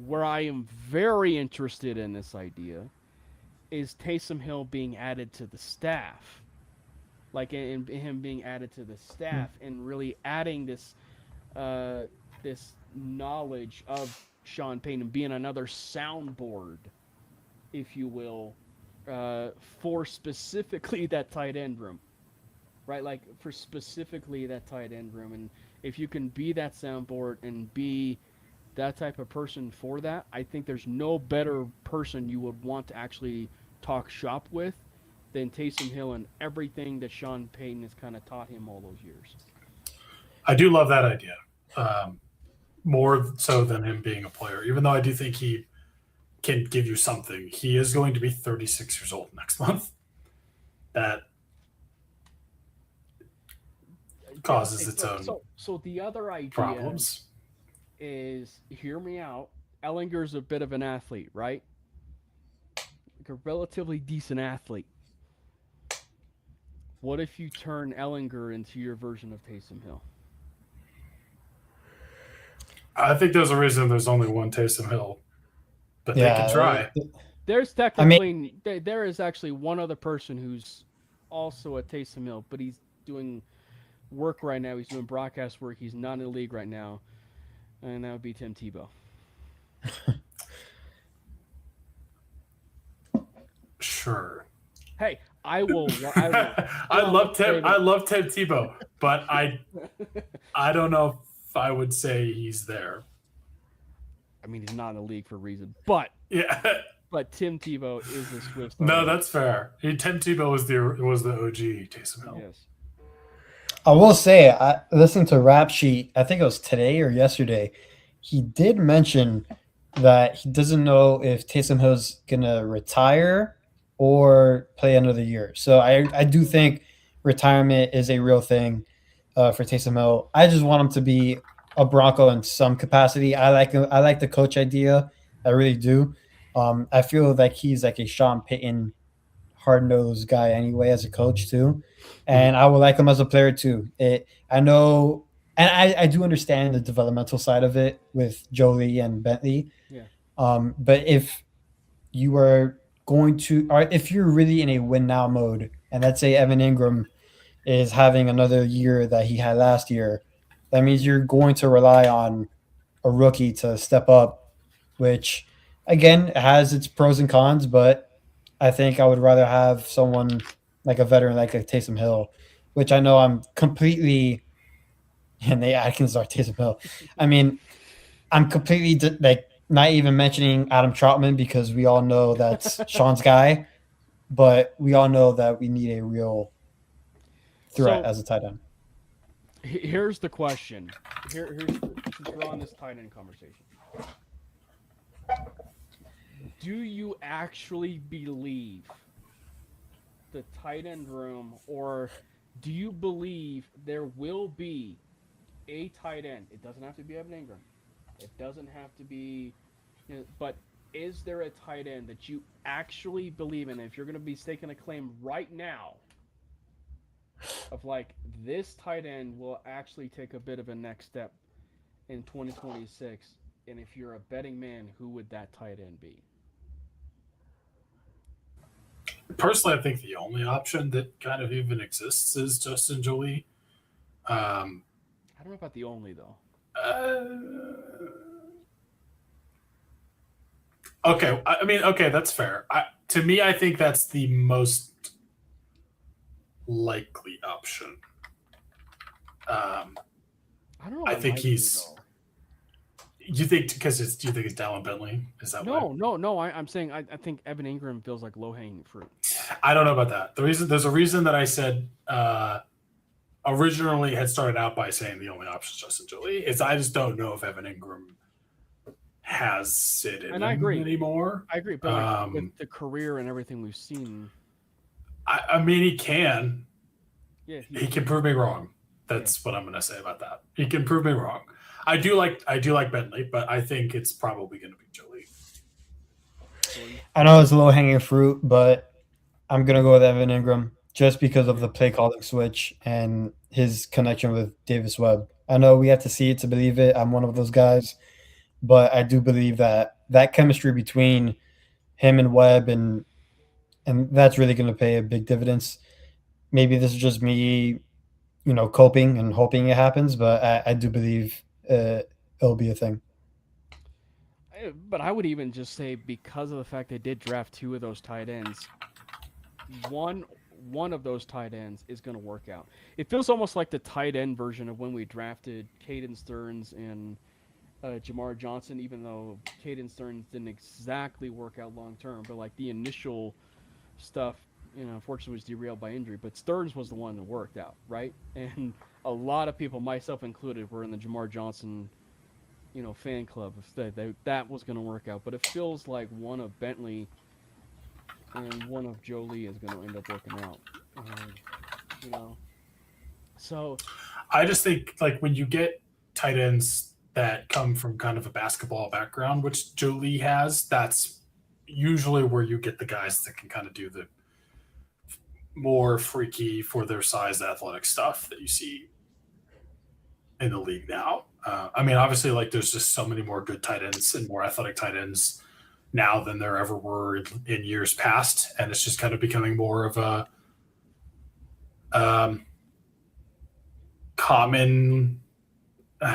where I am very interested in this idea is Taysom Hill being added to the staff, like in him being added to the staff and really adding this knowledge of Sean Payton, being another soundboard, if you will, for specifically that tight end room, right? Like for specifically that tight end room, and if you can be that soundboard and be that type of person for that, I think there's no better person you would want to actually talk shop with than Taysom Hill and everything that Sean Payton has kind of taught him all those years. I do love that idea. More so than him being a player, even though I do think he can give you something. He is going to be 36 years old next month. That causes its own So the other idea problems. is, hear me out, Ellinger's a bit of an athlete, right? Like a relatively decent athlete. What if you turn Ellinger into your version of Taysom Hill? I think there's a reason there's only one Taysom Hill, but they can try. There's technically there is actually one other person who's also a Taysom Hill, but he's doing work right now. He's doing broadcast work. He's not in the league right now, and that would be Tim Tebow. Sure. Hey, I will. I love Tim Tebow, but I don't know if I would say he's there. I mean, he's not in the league for a reason, but Yeah. but Tim Tebow is the Swift. No, that's fair. Tim Tebow was the OG Taysom Hill. Yes. I will say, I listening to Rap Sheet, I think it was today or yesterday, he did mention that he doesn't know if Taysom Hill's gonna retire or play another year. So I do think retirement is a real thing for Taysom Hill. I just want him to be a Bronco in some capacity. I like the coach idea. I really do. I feel like he's like a Sean Payton hard-nosed guy anyway as a coach too, and I would like him as a player too. I know, and I do understand the developmental side of it with Jolie and Bentley. Yeah. But if you are going to, or if you're really in a win now mode, and let's say Evan Ingram is having another year that he had last year, that means you're going to rely on a rookie to step up, which again has its pros and cons, but I think I would rather have someone like a veteran like a Taysom Hill, which I know I'm completely and they Atkins are Taysom Hill. I mean, I'm completely like not even mentioning Adam Troutman because we all know that's Sean's guy, but we all know that we need a real threat as a tight end. Here's the question. Since we're on this tight end conversation. Do you actually believe the tight end room, or do you believe there will be a tight end? It doesn't have to be Evan Ingram. It doesn't have to be, but is there a tight end that you actually believe in? If you're going to be staking a claim right now of like this tight end will actually take a bit of a next step in 2026, and if you're a betting man, who would that tight end be? Personally, I think the only option that kind of even exists is Justin Jolie. I don't know about the only though. Okay, I mean, okay, that's fair. To me, I think that's the most likely option. I don't know. I think he's. You think because it's? Do you think it's Dallin Bentley? Is that No. I'm saying I think Evan Ingram feels like low hanging fruit. I don't know about that. There's a reason that I said originally had started out by saying the only option is Justin Jolie. Is I just don't know if Evan Ingram has it in him anymore. I agree, but with the career and everything we've seen, I mean he can. Yeah, he can prove me wrong. That's what I'm going to say about that. He can prove me wrong. I do like Bentley, but I think it's probably going to be Jolie. I know it's low hanging fruit, but I'm going to go with Evan Ingram just because of the play calling switch and his connection with Davis Webb. I know we have to see it to believe it. I'm one of those guys, but I do believe that chemistry between him and Webb and that's really going to pay a big dividends. Maybe this is just me, coping and hoping it happens, but I do believe it'll be a thing. But I would even just say because of the fact they did draft two of those tight ends, one of those tight ends is going to work out. It feels almost like the tight end version of when we drafted Caden Stearns and Jamar Johnson, even though Caden Stearns didn't exactly work out long term, but like the initial stuff, unfortunately was derailed by injury, but Stearns was the one that worked out, right? And a lot of people, myself included, were in the Jamar Johnson, fan club. That was going to work out, but it feels like one of Bentley and one of Jolie is going to end up working out. So I just think like when you get tight ends that come from kind of a basketball background, which Jolie has, that's usually where you get the guys that can kind of do the more freaky for their size athletic stuff that you see in the league now. I mean, obviously, like there's just so many more good tight ends and more athletic tight ends now than there ever were in years past, and it's just kind of becoming more of a common.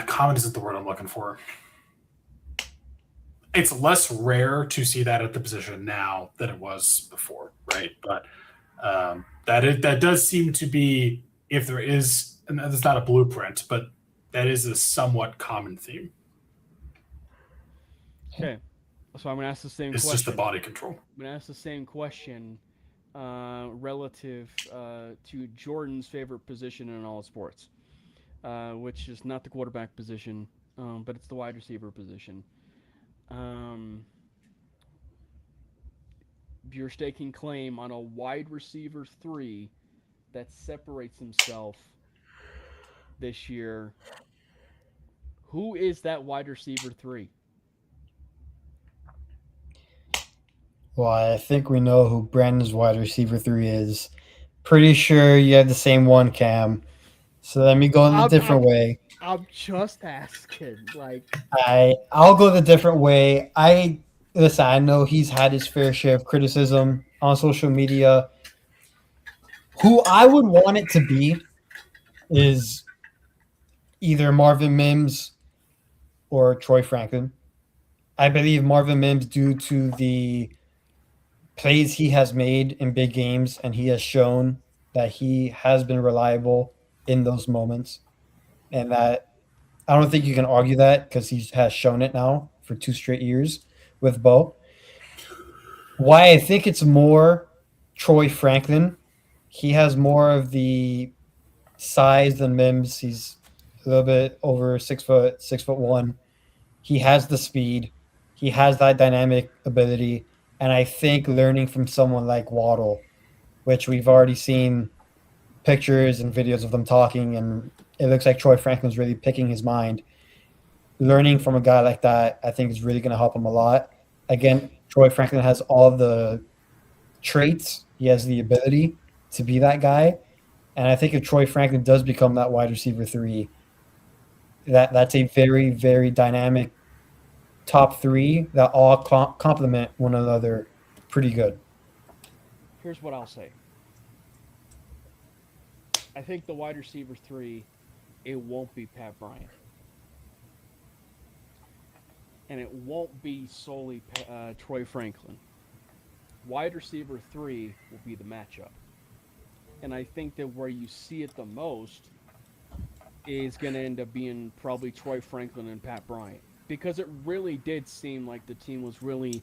Common isn't the word I'm looking for. It's less rare to see that at the position now than it was before, right? But That does seem to be, if there is, and that's not a blueprint, but that is a somewhat common theme. Okay, so I'm gonna ask the same It's question. just the body control. I'm gonna ask the same question relative to Jordan's favorite position in all sports, which is not the quarterback position, but it's the wide receiver position. Um, you're staking claim on a wide receiver 3 that separates himself this year. Who is that wide receiver 3? Well, I think we know who Brandon's wide receiver 3 is. Pretty sure you have the same one, Cam. So let me go in a different way. I'm just asking. Like, I'll go the different way. Listen, I know he's had his fair share of criticism on social media. Who I would want it to be is either Marvin Mims or Troy Franklin. I believe Marvin Mims, due to the plays he has made in big games, and he has shown that he has been reliable in those moments, and that I don't think you can argue that because he has shown it now for 2 straight years with Bo. Why I think it's more Troy Franklin. He has more of the size than Mims. He's a little bit over 6 foot, 6'1". He has the speed. He has that dynamic ability. And I think learning from someone like Waddle, which we've already seen pictures and videos of them talking, and it looks like Troy Franklin's really picking his mind. Learning from a guy like that, I think, is really going to help him a lot. Again, Troy Franklin has all the traits. He has the ability to be that guy. And I think if Troy Franklin does become that wide receiver 3, that's a very, very dynamic top 3 that all complement one another pretty good. here's what I'll say. I think the wide receiver 3, it won't be Pat Bryant. And it won't be solely Troy Franklin. Wide receiver 3 will be the matchup. And I think that where you see it the most is going to end up being probably Troy Franklin and Pat Bryant. Because it really did seem like the team was really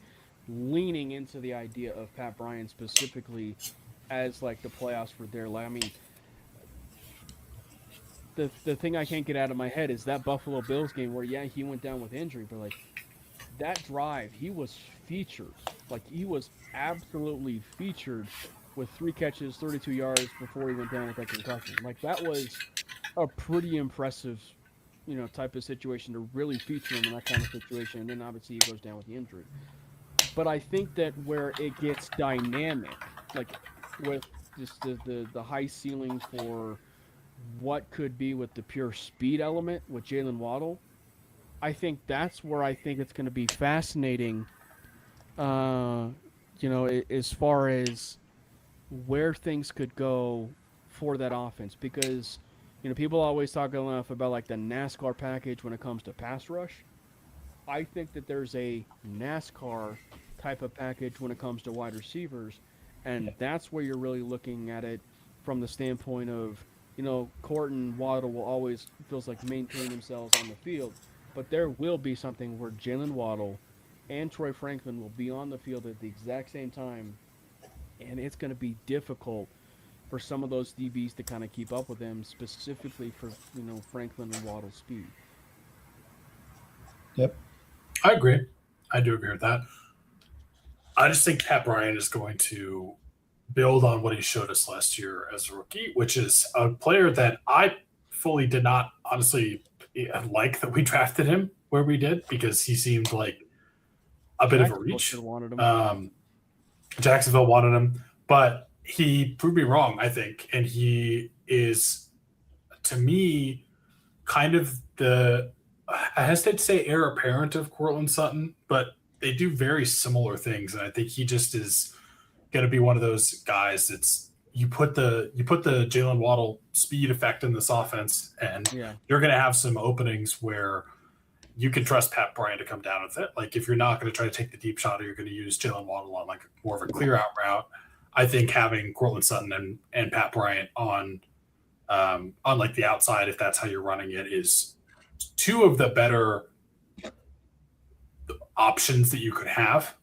leaning into the idea of Pat Bryant specifically as like the playoffs were there. Like, I mean, the thing I can't get out of my head is that Buffalo Bills game where, yeah, he went down with injury, but like that drive, he was featured. Like, he was absolutely featured with 3 catches, 32 yards before he went down with that concussion. Like, that was a pretty impressive, type of situation to really feature him in that kind of situation. And then obviously he goes down with the injury. But I think that where it gets dynamic, like with just the high ceiling for what could be with the pure speed element with Jalen Waddle, I think that's where I think it's going to be fascinating, as far as where things could go for that offense. Because, people always talk enough about like the NASCAR package when it comes to pass rush. I think that there's a NASCAR type of package when it comes to wide receivers. And that's where you're really looking at it from the standpoint of, Courtney Waddle will always feels like maintain themselves on the field. But there will be something where Jalen Waddle and Troy Franklin will be on the field at the exact same time, and it's going to be difficult for some of those DBs to kind of keep up with them, specifically for Franklin and Waddle's speed. Yep, I agree. I do agree with that. I just think Pat Bryant is going to build on what he showed us last year as a rookie, which is a player that I fully did not honestly like that we drafted him where we did, because he seemed like a bit of a reach. Jacksonville wanted him, but he proved me wrong, I think. And he is, to me, kind of I hesitate to say heir apparent of Courtland Sutton, but they do very similar things. And I think he just is going to be one of those guys that's you put the Jalen Waddle speed effect in this offense, and you're going to have some openings where you can trust Pat Bryant to come down with it. Like, if you're not going to try to take the deep shot, or you're going to use Jalen Waddle on like more of a clear out route, I think having Cortland Sutton and Pat Bryant on like the outside, if that's how you're running it, is two of the better options that you could have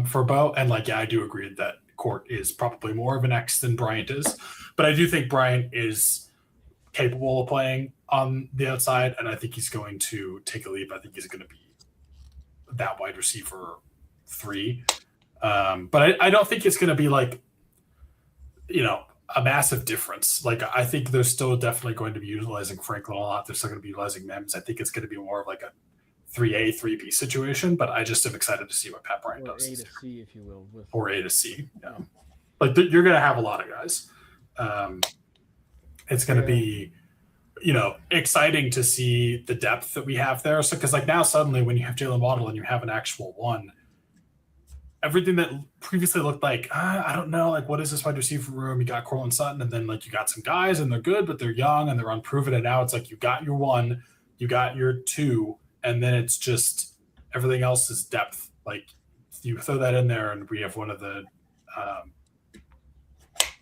for Bo. And like, yeah, I do agree that Court is probably more of an X than Bryant is, but I do think Bryant is capable of playing on the outside, and I think he's going to take a leap. I think he's going to be that wide receiver 3. But I don't think it's going to be like, a massive difference. Like, I think they're still definitely going to be utilizing Franklin a lot. They're still going to be utilizing Mims. I think it's going to be more of like a 3A, 3B situation, but I just am excited to see what Pat Bryant does. A to C, if you will. Or A to C, yeah. Like, you're going to have a lot of guys. It's going to be, exciting to see the depth that we have there. So, because like now suddenly when you have Jalen Waddle and you have an actual one, everything that previously looked like, I don't know, like, what is this wide receiver room? You got Cortland Sutton, and then like you got some guys and they're good, but they're young and they're unproven. And now it's like you got your 1, you got your 2, and then it's just everything else is depth. Like, you throw that in there, and we have one of the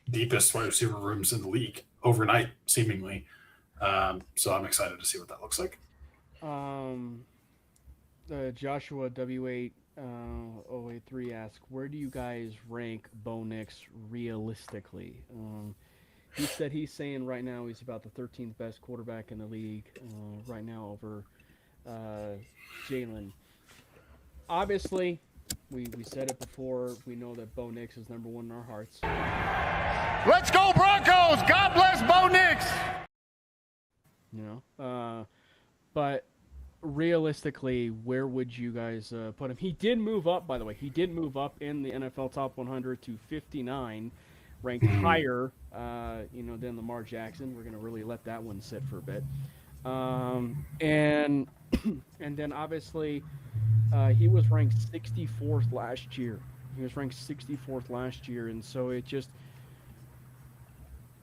deepest wide receiver rooms in the league overnight, seemingly. So I'm excited to see what that looks like. Joshua W8083 asks, where do you guys rank Bo Nix realistically? He said he's saying right now he's about the 13th best quarterback in the league right now over Jalen. Obviously, we said it before. We know that Bo Nix is number 1 in our hearts. Let's go Broncos! God bless Bo Nix! But realistically, where would you guys put him? He did move up, by the way. He did move up in the NFL Top 100 to 59, ranked higher, than Lamar Jackson. We're going to really let that one sit for a bit. And then obviously he was ranked 64th last year. And so it just,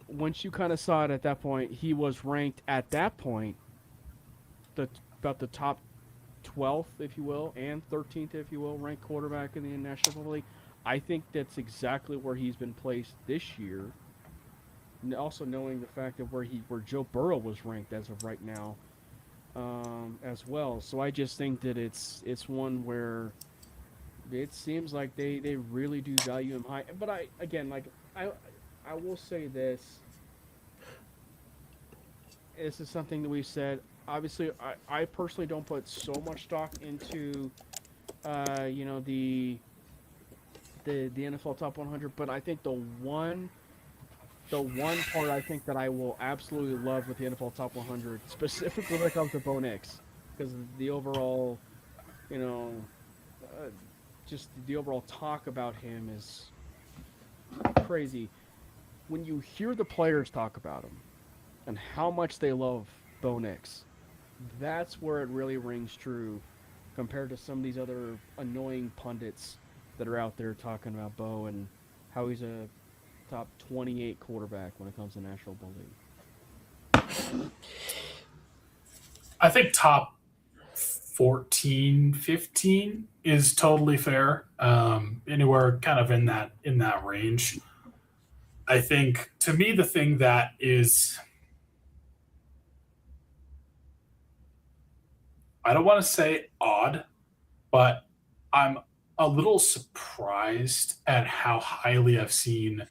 once you kind of saw it at that point, he was ranked at that point about the top 12th, if you will, and 13th, if you will, ranked quarterback in the National Football League. I think that's exactly where he's been placed this year. And also knowing the fact of where Joe Burrow was ranked as of right now, as well. So I just think that it's one where it seems like they really do value him high. But I will say this. This is something that we've said. Obviously, I personally don't put so much stock into, the NFL Top 100. But I think the one part I think that I will absolutely love with the NFL Top 100, specifically when it comes to Bo Nix, because the overall, just the overall talk about him is crazy. When you hear the players talk about him and how much they love Bo Nix, that's where it really rings true compared to some of these other annoying pundits that are out there talking about Bo and how he's a top 28 quarterback when it comes to National Football League. I think top 14, 15 is totally fair. Anywhere kind of in that range. I think, to me, the thing that is, I don't want to say odd, but I'm a little surprised at how highly I've seen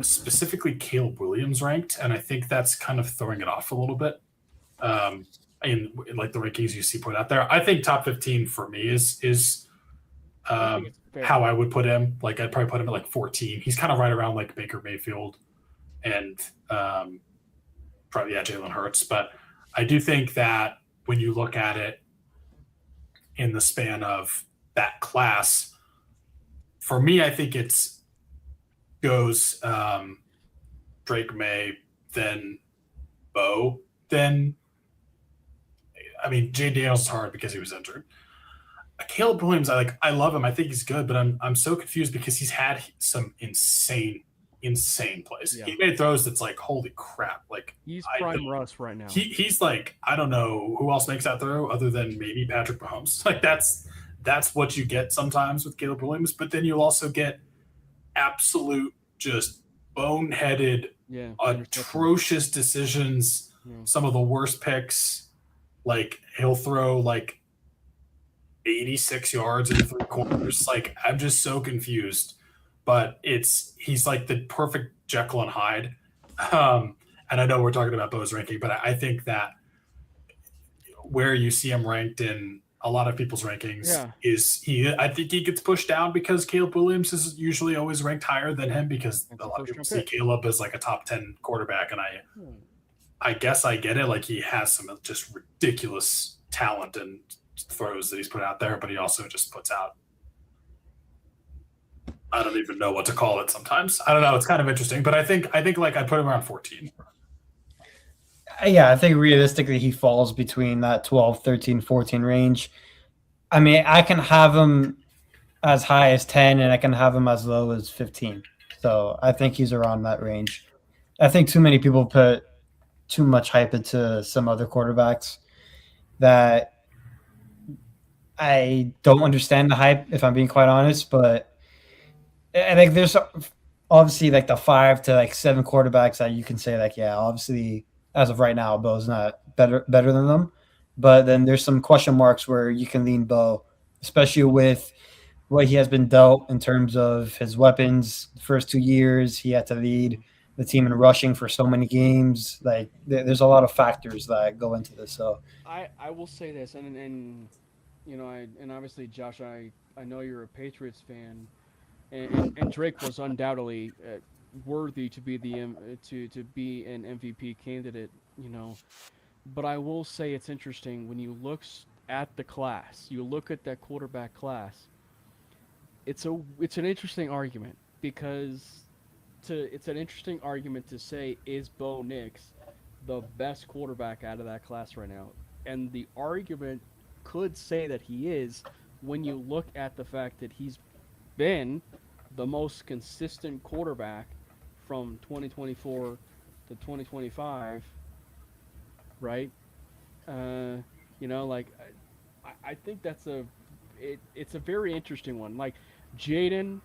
specifically Caleb Williams ranked, and I think that's kind of throwing it off a little bit. In like the rankings you see put out there, I think top 15 for me is how I would put him. Like, I'd probably put him at like 14. He's kind of right around like Baker Mayfield and probably Jalen Hurts. But I do think that when you look at it in the span of that class, for me, I think it's goes Drake May, then Bo, then Jay Daniels is hard because he was injured. Caleb Williams, I love him. I think he's good, but I'm so confused because he's had some insane plays. Yeah. He made throws that's like, holy crap! Like, he's prime Russ right now. He's like, I don't know who else makes that throw other than maybe Patrick Mahomes. Like, that's what you get sometimes with Caleb Williams, but then you'll also get absolute just boneheaded, Yeah. atrocious decisions. Yeah. Some of the worst picks. Like he'll throw like 86 yards in 3 quarters. Like I'm just so confused. But he's like the perfect Jekyll and Hyde. And I know we're talking about Bo's ranking, but I think that where you see him ranked in a lot of people's rankings I think he gets pushed down because Caleb Williams is usually always ranked higher than him because a lot of people see Caleb as like a top 10 quarterback. And I guess I get it. Like he has some just ridiculous talent and throws that he's put out there, but he also just puts out, I don't even know what to call it sometimes. I don't know. It's kind of interesting, but I think like I put him around 14. Yeah, I think realistically he falls between that 12, 13, 14 range. I mean, I can have him as high as 10 and I can have him as low as 15. So I think he's around that range. I think too many people put too much hype into some other quarterbacks that I don't understand the hype, if I'm being quite honest. But I think there's obviously like the 5 to like 7 quarterbacks that you can say like, yeah, obviously as of right now, Bo's not better than them. But then there's some question marks where you can lean Bo, especially with what he has been dealt in terms of his weapons. The first 2 years, he had to lead the team in rushing for so many games. Like there's a lot of factors that go into this. So I will say this, and you know, and obviously Josh, I know you're a Patriots fan, and Drake was undoubtedly worthy to be to be an MVP candidate, you know. But I will say it's interesting when you look at the class, you look at that quarterback class. It's an interesting argument because it's an interesting argument to say, is Bo Nix the best quarterback out of that class right now? And the argument could say that he is when you look at the fact that he's been the most consistent quarterback from 2024 to 2025, right? You know, like I think it's a very interesting one. Like Jaden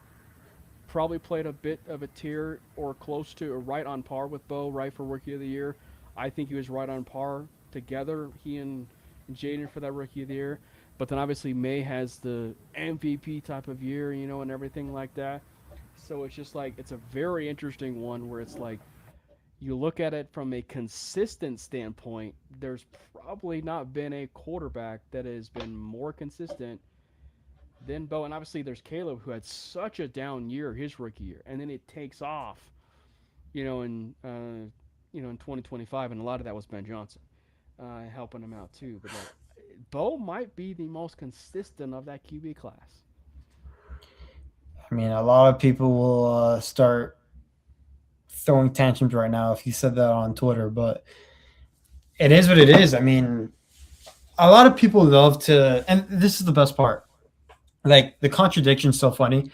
probably played a bit of a tier or close to or right on par with Bo, right, for Rookie of the Year. I think he was right on par together, he and Jaden, for that Rookie of the Year. But then obviously May has the MVP type of year, you know, and everything like that. So it's just like it's a very interesting one where it's like you look at it from a consistent standpoint, there's probably not been a quarterback that has been more consistent than Bo. And obviously there's Caleb, who had such a down year his rookie year, and then it takes off, you know, in 2025, and a lot of that was Ben Johnson helping him out too. But like, Bo might be the most consistent of that QB class. I mean, a lot of people will start throwing tantrums right now if you said that on Twitter, but it is what it is. I mean, a lot of people love to, and this is the best part. Like the contradiction's so funny.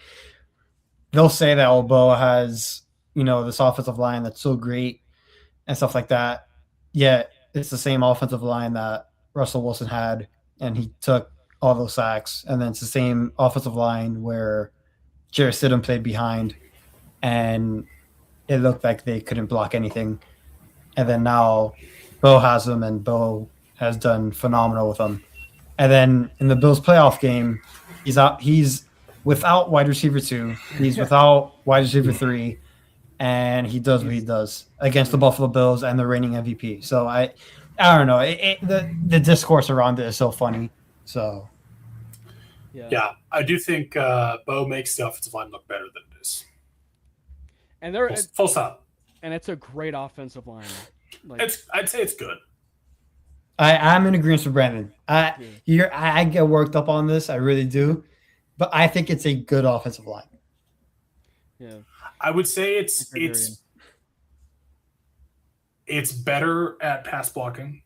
They'll say that Bo has, you know, this offensive line that's so great and stuff like that. Yet it's the same offensive line that Russell Wilson had, and he took all those sacks. And then it's the same offensive line where Jarrett Stidham played behind, and it looked like they couldn't block anything. And then now Bo has them, and Bo has done phenomenal with them. And then in the Bills playoff game, he's without wide receiver 2. He's without wide receiver 3, and he does what he does against the Buffalo Bills and the reigning MVP. So I don't know. The discourse around it is so funny. So yeah, I do think Bo makes the offensive line look better than it is. And they're full stop. And it's a great offensive line. Like, I'd say it's good. I'm in agreement with Brandon. I get worked up on this. I really do. But I think it's a good offensive line. Yeah. I would say it's better at pass blocking,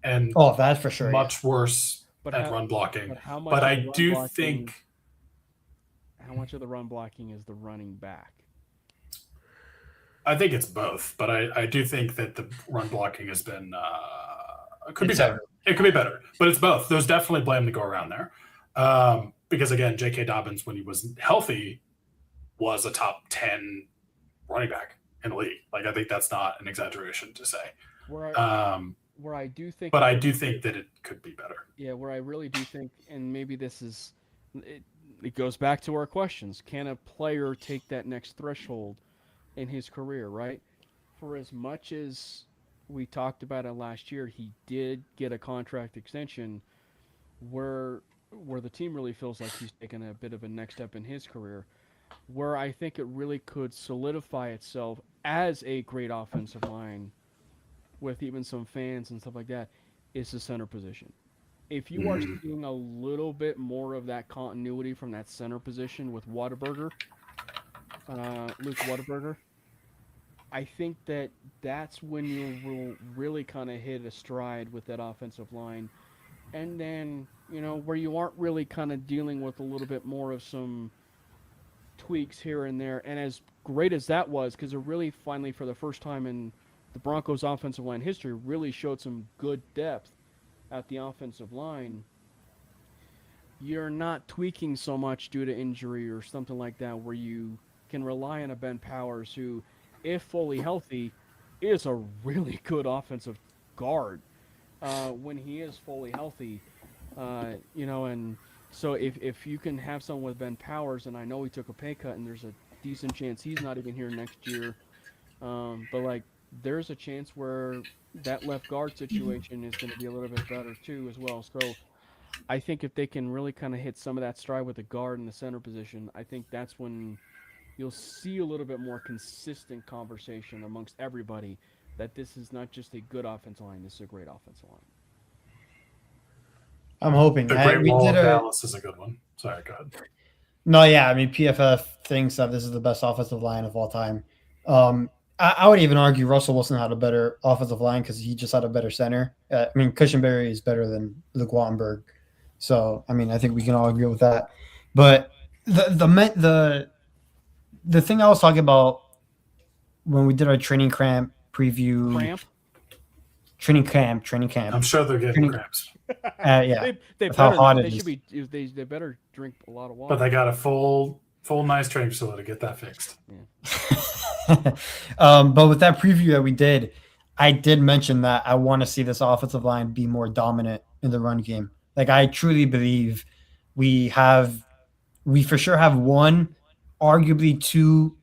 and that's for sure. Much worse at run blocking. But I do think how much of the run blocking is the running back? I think it's both, but I do think that the run blocking has been it could be better. It could be better, but it's both. There's definitely blame to go around there, because again, J.K. Dobbins, when he was healthy, was a top 10 running back in the league. Like, I think that's not an exaggeration to say. Where I do think, but I do think that it could be better. Yeah, where I really do think, and maybe this is, it goes back to our questions. Can a player take that next threshold in his career, right? For as much as we talked about it last year, he did get a contract extension where the team really feels like he's taken a bit of a next step in his career, where I think it really could solidify itself as a great offensive line with even some fans and stuff like that, is the center position. If you are seeing a little bit more of that continuity from that center position with Luke Whataburger, I think that's when you will really kind of hit a stride with that offensive line. And then, where you aren't really kind of dealing with a little bit more of some tweaks here and there. And as great as that was, because it really finally, for the first time in the Broncos' offensive line history, really showed some good depth at the offensive line, you're not tweaking so much due to injury or something like that, where you can rely on a Ben Powers who, if fully healthy, is a really good offensive guard when he is fully healthy. And so if you can have someone with Ben Powers, and I know he took a pay cut, and there's a decent chance he's not even here next year, but like there's a chance where that left guard situation is going to be a little bit better too as well. So I think if they can really kind of hit some of that stride with the guard and the center position, I think that's when you'll see a little bit more consistent conversation amongst everybody that this is not just a good offensive line, this is a great offensive line. I'm hoping. The Great Wall of Dallas is a good one. Sorry, go ahead. No, yeah, I mean, PFF thinks that this is the best offensive line of all time. I would even argue Russell Wilson had a better offensive line because he just had a better center. I mean, Cushenberry is better than Luke Wattenberg. So, I mean, I think we can all agree with that. But the thing I was talking about when we did our training camp preview. Training camp. I'm sure they're getting cramps. Yeah. They how hot they it should is. be. They better drink a lot of water. But they got a full nice training facility to get that fixed. Yeah. But with that preview that we did, I did mention that I want to see this offensive line be more dominant in the run game. Like, I truly believe we for sure have one, arguably two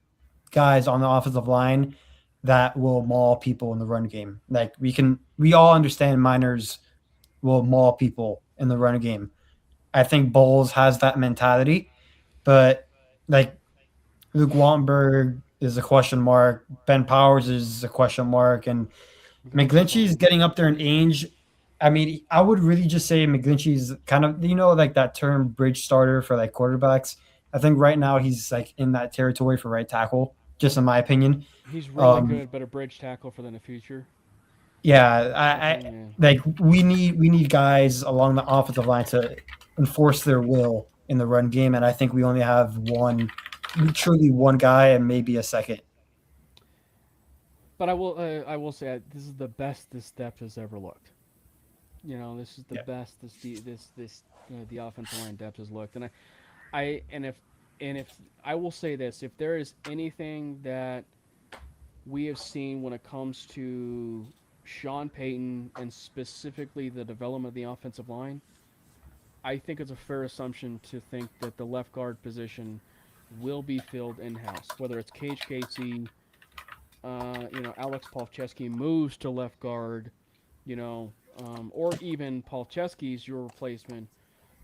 guys on the offensive line that will maul people in the run game. Like, we all understand Miners will maul people in the run game. I think Bowles has that mentality, but like Luke Wattenberg is a question mark. Ben Powers is a question mark, and McGlinchey is getting up there in age. I mean, I would really just say McGlinchey is kind of, like that term bridge starter for like quarterbacks. I think right now he's like in that territory for right tackle, just in my opinion. He's really good, but a bridge tackle for the future. Yeah, I like we need guys along the offensive line to enforce their will in the run game, and I think we only have truly one guy and maybe a second. But I will say this is the best this depth has ever looked. This is the best the offensive line depth has looked, and if I will say this, if there is anything that we have seen when it comes to Sean Payton and specifically the development of the offensive line, I think it's a fair assumption to think that the left guard position will be filled in-house, whether it's Cage Casey, Alex Palczewski moves to left guard, or even Palczewski's your replacement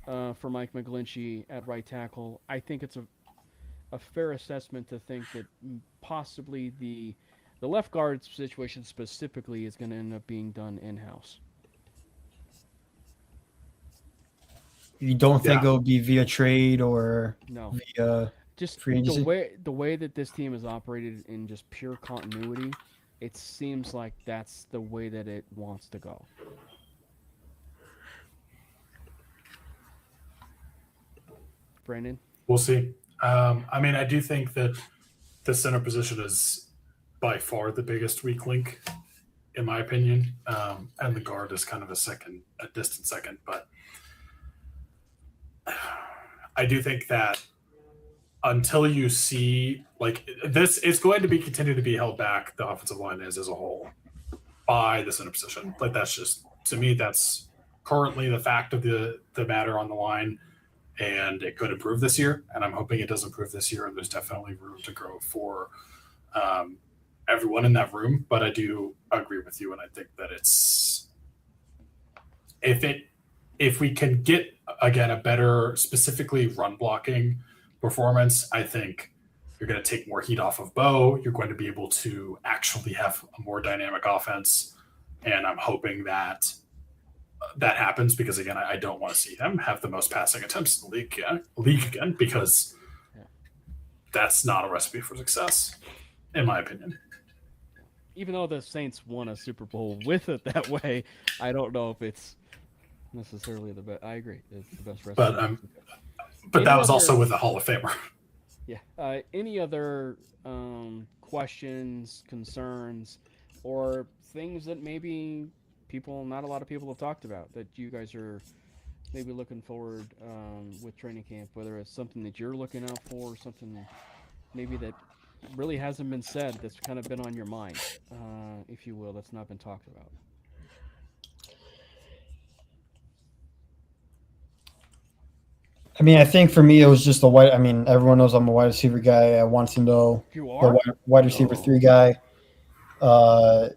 for Mike McGlinchey at right tackle. I think it's a fair assessment to think that possibly the left guard situation specifically is going to end up being done in-house. You don't think it'll be via trade or via just free agency? the way that this team is operated in just pure continuity, it seems like that's the way that it wants to go. Brandon? We'll see. I mean, I do think that the center position is by far the biggest weak link, in my opinion, and the guard is kind of a distant second. But I do think that until you see like this, it's going to be continue to be held back. The offensive line is as a whole by the center position. Like that's just to me, that's currently the fact of the matter on the line, and it could improve this year. And I'm hoping it does improve this year. And there's definitely room to grow for everyone in that room. But I do agree with you, and I think that it's if we can get again a better specifically run blocking performance, I think you're going to take more heat off of Bo. You're going to be able to actually have a more dynamic offense, and I'm hoping that that happens because again, I don't want to see them have the most passing attempts in the league again because that's not a recipe for success, in my opinion. Even though the Saints won a Super Bowl with it that way, I don't know if it's necessarily the best. I agree, it's the best recipe. But that was also with a Hall of Famer. Yeah. Any other questions, concerns, or things that maybe not a lot of people have talked about that you guys are maybe looking forward with training camp? Whether it's something that you're looking out for, something maybe that really hasn't been said that's kind of been on your mind, if you will, that's not been talked about. I mean, I think for me, it was just I mean, everyone knows I'm a wide receiver guy. I want to know You are? the wide receiver 3 guy. The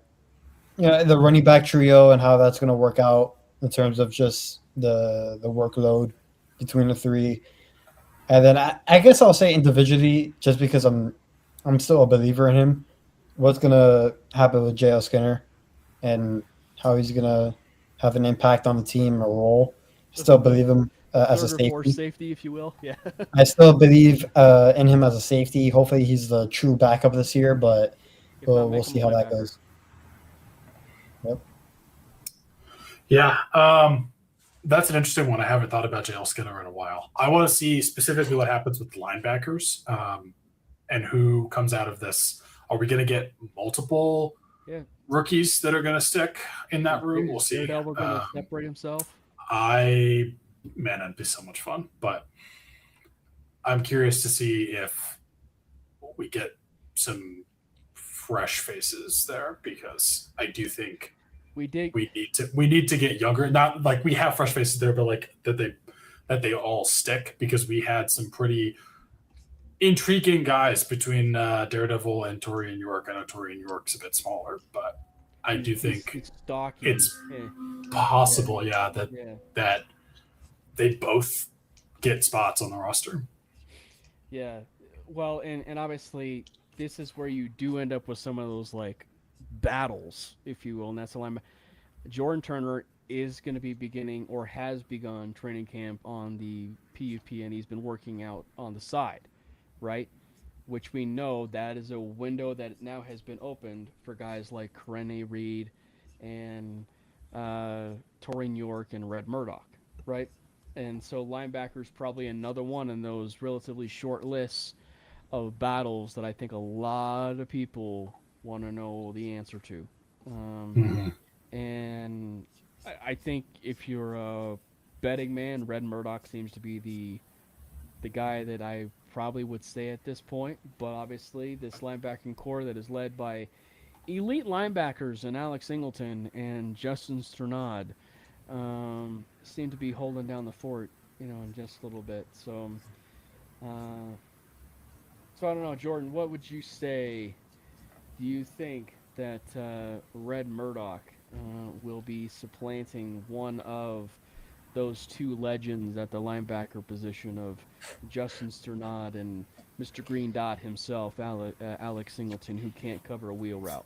running back trio and how that's going to work out in terms of just the workload between the 3. And then I guess I'll say individually, just because I'm still a believer in him, what's going to happen with J.L. Skinner and how he's going to have an impact on the team or role. Still believe him as a safety, if you will. Yeah. I still believe in him as a safety. Hopefully he's the true backup this year, but we'll see how that goes. Yep. Yeah. That's an interesting one. I haven't thought about J.L. Skinner in a while. I want to see specifically what happens with linebackers and who comes out of this. Are we going to get multiple rookies that are going to stick in that room? We'll see. Daredevil going to separate himself? That'd be so much fun. But I'm curious to see if we get some fresh faces there because I do think we need to get younger. Not like we have fresh faces there, but like that they all stick because we had some pretty intriguing guys between Daredevil and Torian York. I know Torian York's a bit smaller, but I do think it's possible, that they both get spots on the roster. Yeah, well, and obviously this is where you do end up with some of those like battles, if you will, and that's the line. Jordan Turner is going to be beginning or has begun training camp on the PUP, and he's been working out on the side, right? Which we know that is a window that now has been opened for guys like Karene Reed and Torian York and Red Murdoch, right? And so linebackers probably another one in those relatively short lists of battles that I think a lot of people want to know the answer to. And I think if you're a betting man, Red Murdoch seems to be the guy that I probably would say at this point. But obviously this linebacking core that is led by elite linebackers and Alex Singleton and Justin Strnad seem to be holding down the fort, in just a little bit. So I don't know, Jordan, what would you say? Do you think that Red Murdoch will be supplanting one of those two legends at the linebacker position of Justin Strnad and Mr. Green Dot himself, Alex Singleton, who can't cover a wheel route?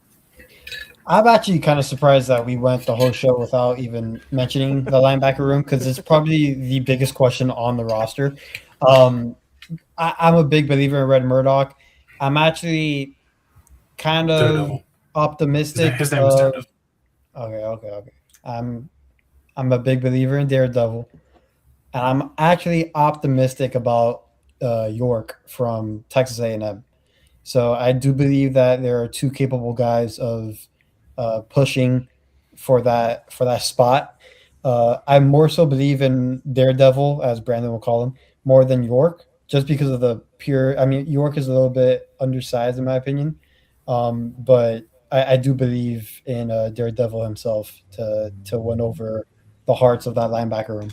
I'm actually kind of surprised that we went the whole show without even mentioning the linebacker room because it's probably the biggest question on the roster. I'm a big believer in Red Murdoch. I'm actually kind of Daredevil. Optimistic. His name is Daredevil. Okay. I'm a big believer in Daredevil, and I'm actually optimistic about York from Texas A&M. So I do believe that there are two capable guys of pushing for that spot. I more so believe in Daredevil, as Brandon will call him, more than York. just because of the pure. I mean, York is a little bit undersized in my opinion, but I do believe in Daredevil himself to win over the hearts of that linebacker room.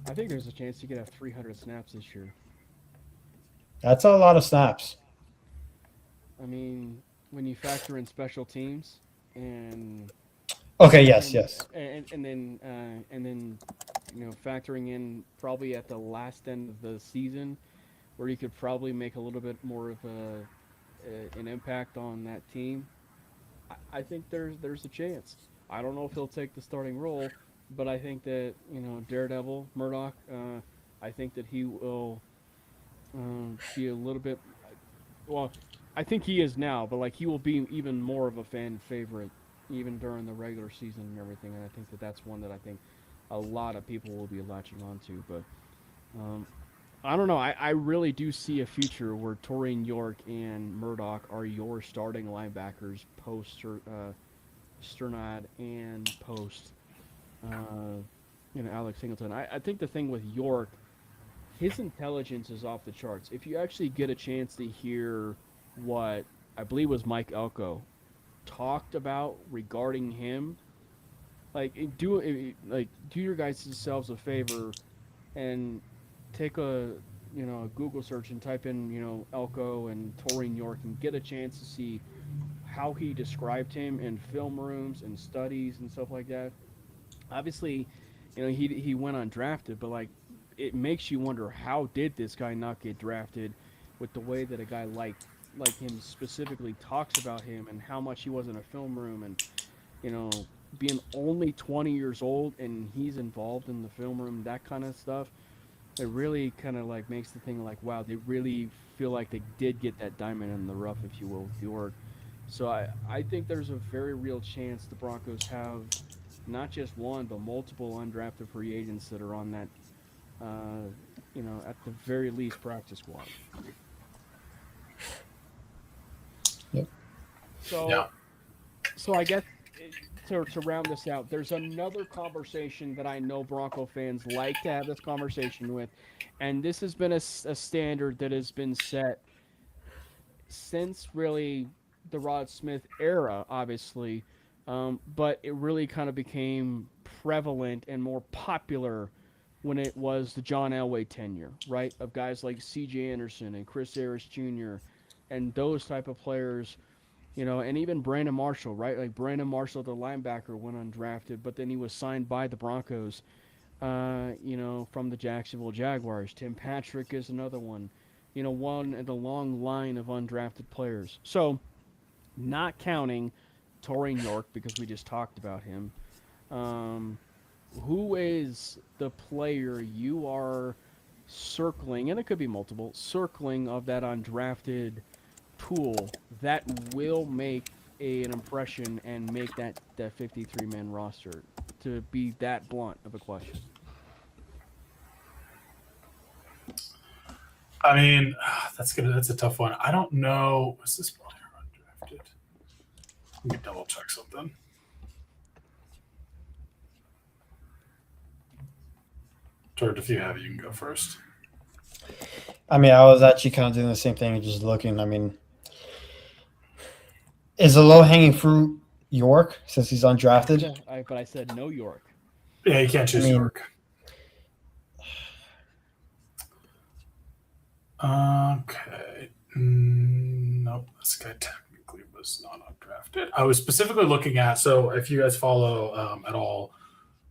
I think there's a chance he could have 300 snaps this year. That's a lot of snaps. I mean, when you factor in special teams and Okay, yes, and yes. and then factoring in probably at the last end of the season where he could probably make a little bit more of an impact on that team. I think there's a chance. I don't know if he'll take the starting role, but I think that Daredevil Murdoch. I think that he will be a little bit. Well, I think he is now, but like he will be even more of a fan favorite even during the regular season and everything. And I think that that's one that I think a lot of people will be latching onto. But um, I don't know. I really do see a future where Torian York and Murdoch are your starting linebackers post Sternad and post Alex Singleton. I think the thing with York, his intelligence is off the charts. If you actually get a chance to hear what I believe was Mike Elko talked about regarding him, do your guys selves a favor and take a Google search and type in Elko and Torian York and get a chance to see how he described him in film rooms and studies and stuff like that. Obviously, he went undrafted, but like it makes you wonder how did this guy not get drafted with the way that a guy like him specifically talks about him and how much he was in a film room and you know being only 20 years old and he's involved in the film room, that kind of stuff. It really kind of like makes the thing like wow, they really feel like they did get that diamond in the rough, if you will, with York. So I think there's a very real chance the Broncos have not just one but multiple undrafted free agents that are on that at the very least practice squad. Yep. So Yeah. so I guess to round this out, there's another conversation that I know Bronco fans like to have this conversation with, and this has been a standard that has been set since really the Rod Smith era, obviously, but it really kind of became prevalent and more popular when it was the John Elway tenure, right? Of guys like C.J. Anderson and Chris Harris Jr. and those type of players, and even Brandon Marshall, right? Like Brandon Marshall, the linebacker, went undrafted, but then he was signed by the Broncos, from the Jacksonville Jaguars. Tim Patrick is another one, one in the long line of undrafted players. So, not counting Torian York because we just talked about him. Um, who is the player you are circling, and it could be multiple, circling of that undrafted pool that will make an impression and make that 53-man roster, to be that blunt of a question? I mean, that's a tough one. I don't know. Was this player undrafted? Let me double check something. George, if you have, you can go first. I mean, I was actually kind of doing the same thing, just looking. I mean, is the low hanging fruit York since he's undrafted? Yeah, but I said no York. Yeah, you can't choose York. Okay. Nope, this guy technically was not undrafted. I was specifically looking at, so if you guys follow at all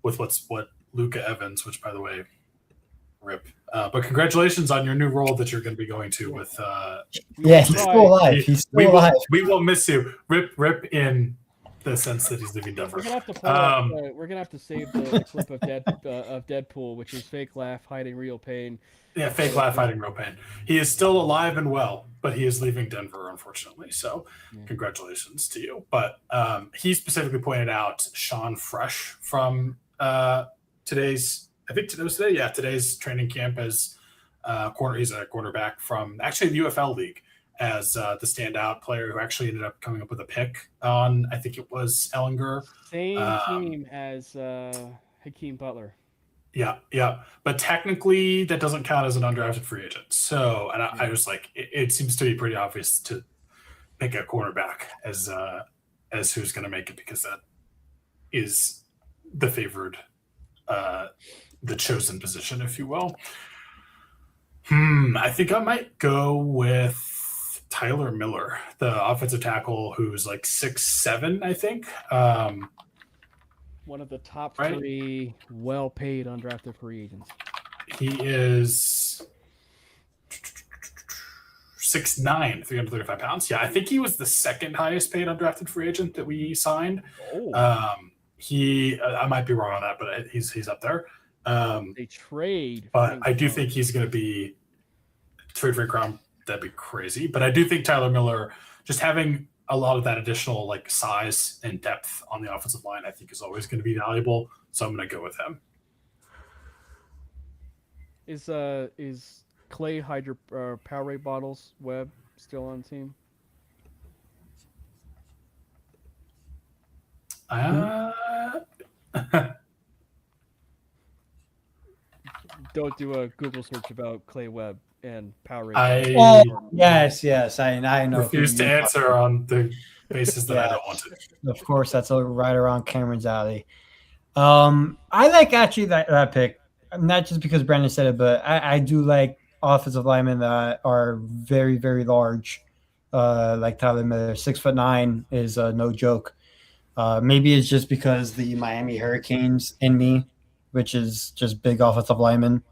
with what Luca Evans, which by the way, rip. But congratulations on your new role that you're going to be going to with. He's still alive. He's still alive. We will miss you. Rip in the sense that he's leaving Denver. We're gonna have to play we're gonna have to save the clip of Deadpool, which is fake laugh hiding real pain. Yeah, fake laugh hiding real pain. He is still alive and well, but he is leaving Denver, unfortunately. So, congratulations to you. But he specifically pointed out Sean Fresh from today's. I think it was today. Yeah, today's training camp as corner. He's a cornerback from actually the UFL league as the standout player who actually ended up coming up with a pick on. I think it was Ellinger. Same team as Hakeem Butler. Yeah. But technically, that doesn't count as an undrafted free agent. So, and I was like, it seems to be pretty obvious to pick a cornerback as who's going to make it, because that is the favored, the chosen position, if you will. I think I might go with Tyler Miller, the offensive tackle, who's like 6'7", I think. One of the top Right. 3 well-paid undrafted free agents. He is 6'9", 335 pounds. Yeah, I think he was the second highest paid undrafted free agent that we signed. Oh, I might be wrong on that, but he's up there. they trade. But Frank I do Gore. think he's going to be trade for Crown. That'd be crazy. But I do think Tyler Miller, just having a lot of that additional like size and depth on the offensive line, I think is always going to be valuable. So I'm going to go with him. Is Clay Powerade Bottles Webb still on the team? Don't do a Google search about Clay Webb and Powerade. Oh, yes. I know. Refuse to answer on the basis that I don't want to. Of course, that's right around Cameron's alley. I like actually that pick, not just because Brandon said it, but I do like offensive linemen that are very, very large. Like Tyler Miller, 6'9" is no joke. Maybe it's just because the Miami Hurricanes in me, which is just big offensive linemen.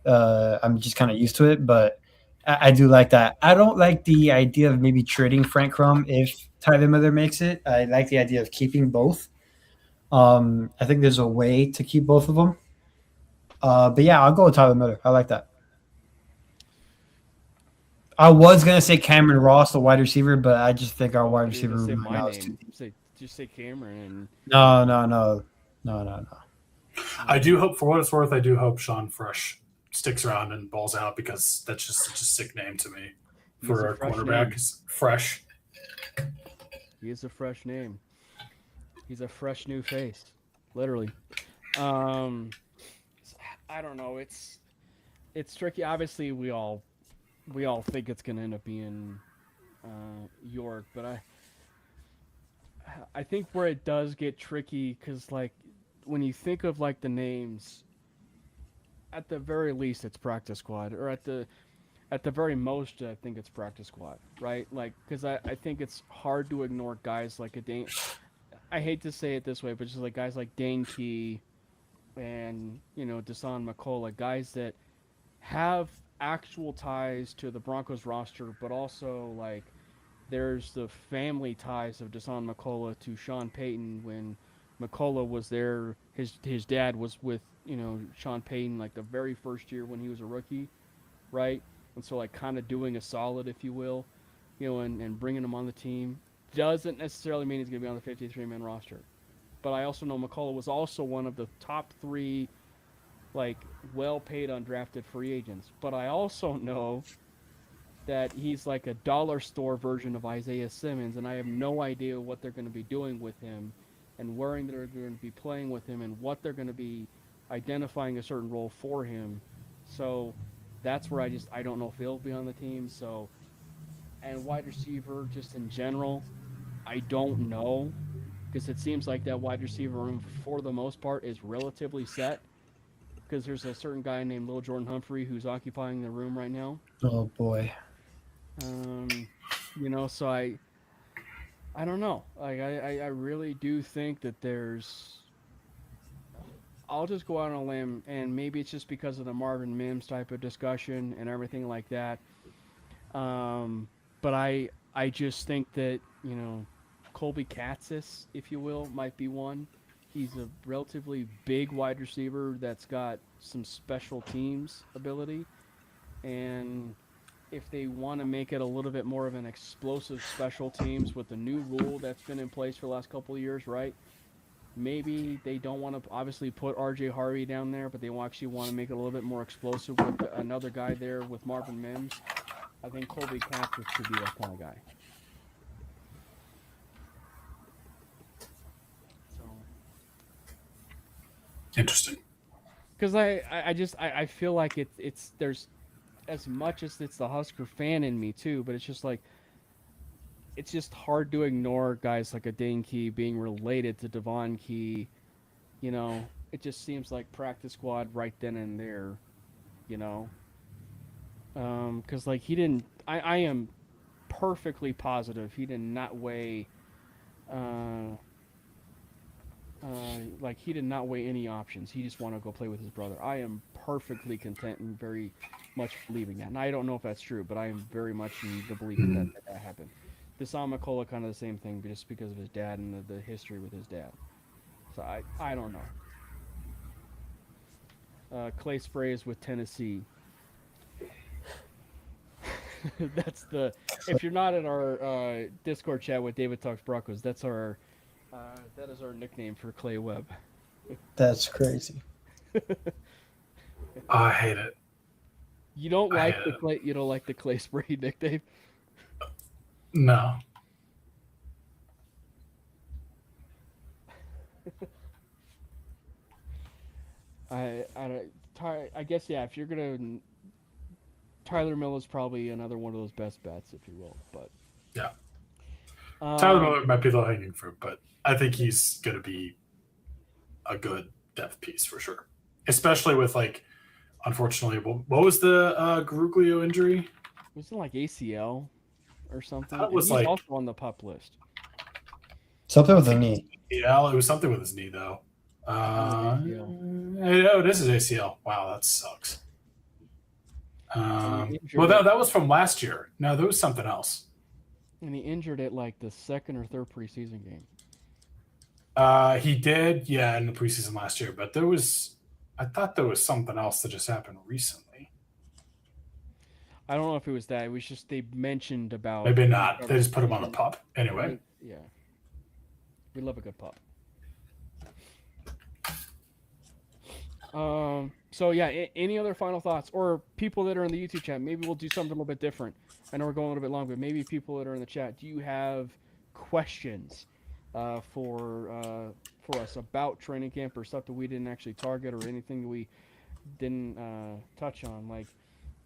I'm just kind of used to it, but I do like that. I don't like the idea of maybe trading Frank Crum if Tyler Miller makes it. I like the idea of keeping both. I think there's a way to keep both of them. But yeah, I'll go with Tyler Miller. I like that. I was gonna say Cameron Ross, the wide receiver, but I just think our wide receiver Say room my right now is too name. deep. Just say Cameron. No. I do hope, for what it's worth, I do hope Sean Fresh sticks around and balls out, because that's just such a sick name to me for a cornerback. Fresh. He is a fresh name. He's a fresh new face, literally. I don't know. It's tricky. Obviously, we all think it's gonna end up being York, but I think where it does get tricky, because like when you think of like the names, at the very least it's practice squad, or at the very most I think it's practice squad, right? Like, because I think it's hard to ignore guys like a Dane. I hate to say it this way, but just like guys like Dane Key and Dasan McCullough, guys that have actual ties to the Broncos roster, but also like there's the family ties of Dasan McCullough to Sean Payton. When McCullough was there, his dad was with Sean Payton like the very first year when he was a rookie, right? And so like kind of doing a solid, if you will, and bringing him on the team doesn't necessarily mean he's going to be on the 53-man roster. But I also know McCullough was also one of the top 3 like well-paid undrafted free agents. But I also know that he's like a dollar store version of Isaiah Simmons, and I have no idea what they're going to be doing with him and where they're going to be playing with him and what they're going to be identifying a certain role for him. So that's where I don't know if he'll be on the team. So, and wide receiver just in general, I don't know, because it seems like that wide receiver room for the most part is relatively set, because there's a certain guy named Lil Jordan Humphrey who's occupying the room right now. Oh boy. So I don't know. Like I really do think that there's. I'll just go out on a limb, and maybe it's just because of the Marvin Mims type of discussion and everything like that. But I just think that Colby Katzis, if you will, might be one. He's a relatively big wide receiver that's got some special teams ability, and if they want to make it a little bit more of an explosive special teams with the new rule that's been in place for the last couple of years, right? Maybe they don't want to obviously put R.J. Harvey down there, but they actually want to make it a little bit more explosive with another guy there with Marvin Mims. I think Colby Katzis could be that kind of guy. Interesting. because I feel like it's there's as much as it's the Husker fan in me too, but it's just like it's just hard to ignore guys like a Dane Key being related to Devon Key. You know, it just seems like practice squad right then and there. You know, because like he didn't. I am perfectly positive he did not weigh. Uh, like he did not weigh any options. He just wanted to go play with his brother. I am perfectly content and very much believing that. And I don't know if that's true, but I am very much in the belief that happened. Deshaun McCullough kind of the same thing, just because of his dad and the history with his dad. So I don't know. Clay Sprays with Tennessee. That's the. If you're not in our Discord chat with David Talks Broncos, that's our. That is our nickname for Clay Webb. That's crazy. I hate it. You don't like the Clay. You don't like the Clay Spray nickname. No. I guess yeah. If you're gonna, Tyler Miller's probably another one of those best bets, if you will. But yeah, Tyler Miller might be low hanging fruit, but I think he's gonna be a good depth piece for sure. Especially with like, unfortunately, what was the Garuglio injury? Was it like ACL or something? That was he's like also on the pup list. Something with the knee. Yeah, it was something with his knee though. Oh, it is his ACL. Wow, that sucks. Well, that was from last year. No, there was something else. And he injured it like the second or third preseason game. He did, yeah, in the preseason last year. But I thought there was something else that just happened recently. I don't know if it was that. It was just they mentioned about. Maybe not. They just put him on the pup anyway. Yeah, we love a good pup. So yeah, any other final thoughts or people that are in the YouTube chat? Maybe we'll do something a little bit different. I know we're going a little bit long, but maybe people that are in the chat, do you have questions for us about training camp or stuff that we didn't actually target or anything that we didn't touch on? Like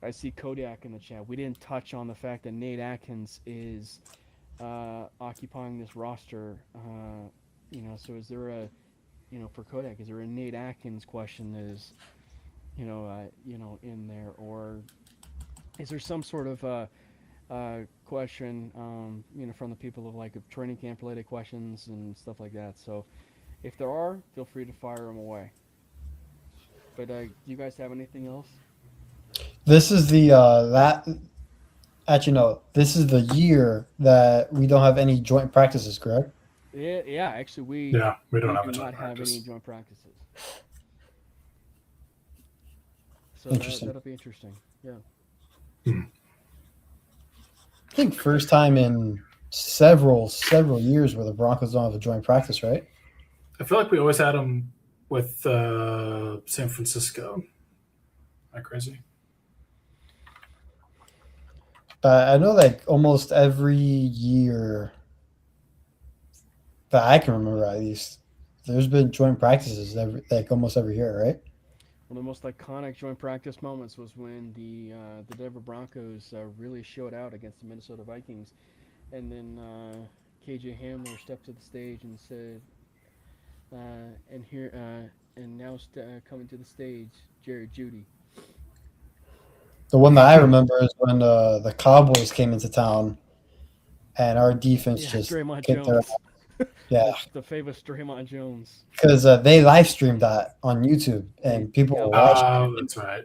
I see Kodiak in the chat. We didn't touch on the fact that Nate Atkins is occupying this roster. So is there a for Kodak, is there a Nate Atkins question that is, in there, or is there some sort of question, from the people of like training camp related questions and stuff like that? So, if there are, feel free to fire them away. But do you guys have anything else? This is the Actually, no. This is the year that we don't have any joint practices, correct? Yeah. Actually, we don't have any joint practices. So that'll be interesting. Yeah. I think first time in several years where the Broncos don't have a joint practice, right? I feel like we always had them with San Francisco. Am I crazy? But I know like almost every year that I can remember, at least, there's been joint practices almost every year, right? One of the most iconic joint practice moments was when the Denver Broncos really showed out against the Minnesota Vikings, and then KJ Hamler stepped to the stage and said, and now coming to the stage, Jared Jeudy. The one that I remember is when the Cowboys came into town, and our defense just Draymond kicked their Jones. ass. Yeah, the famous Draymond Jones. Because they live streamed that on YouTube, and people were watching. Oh, that's right.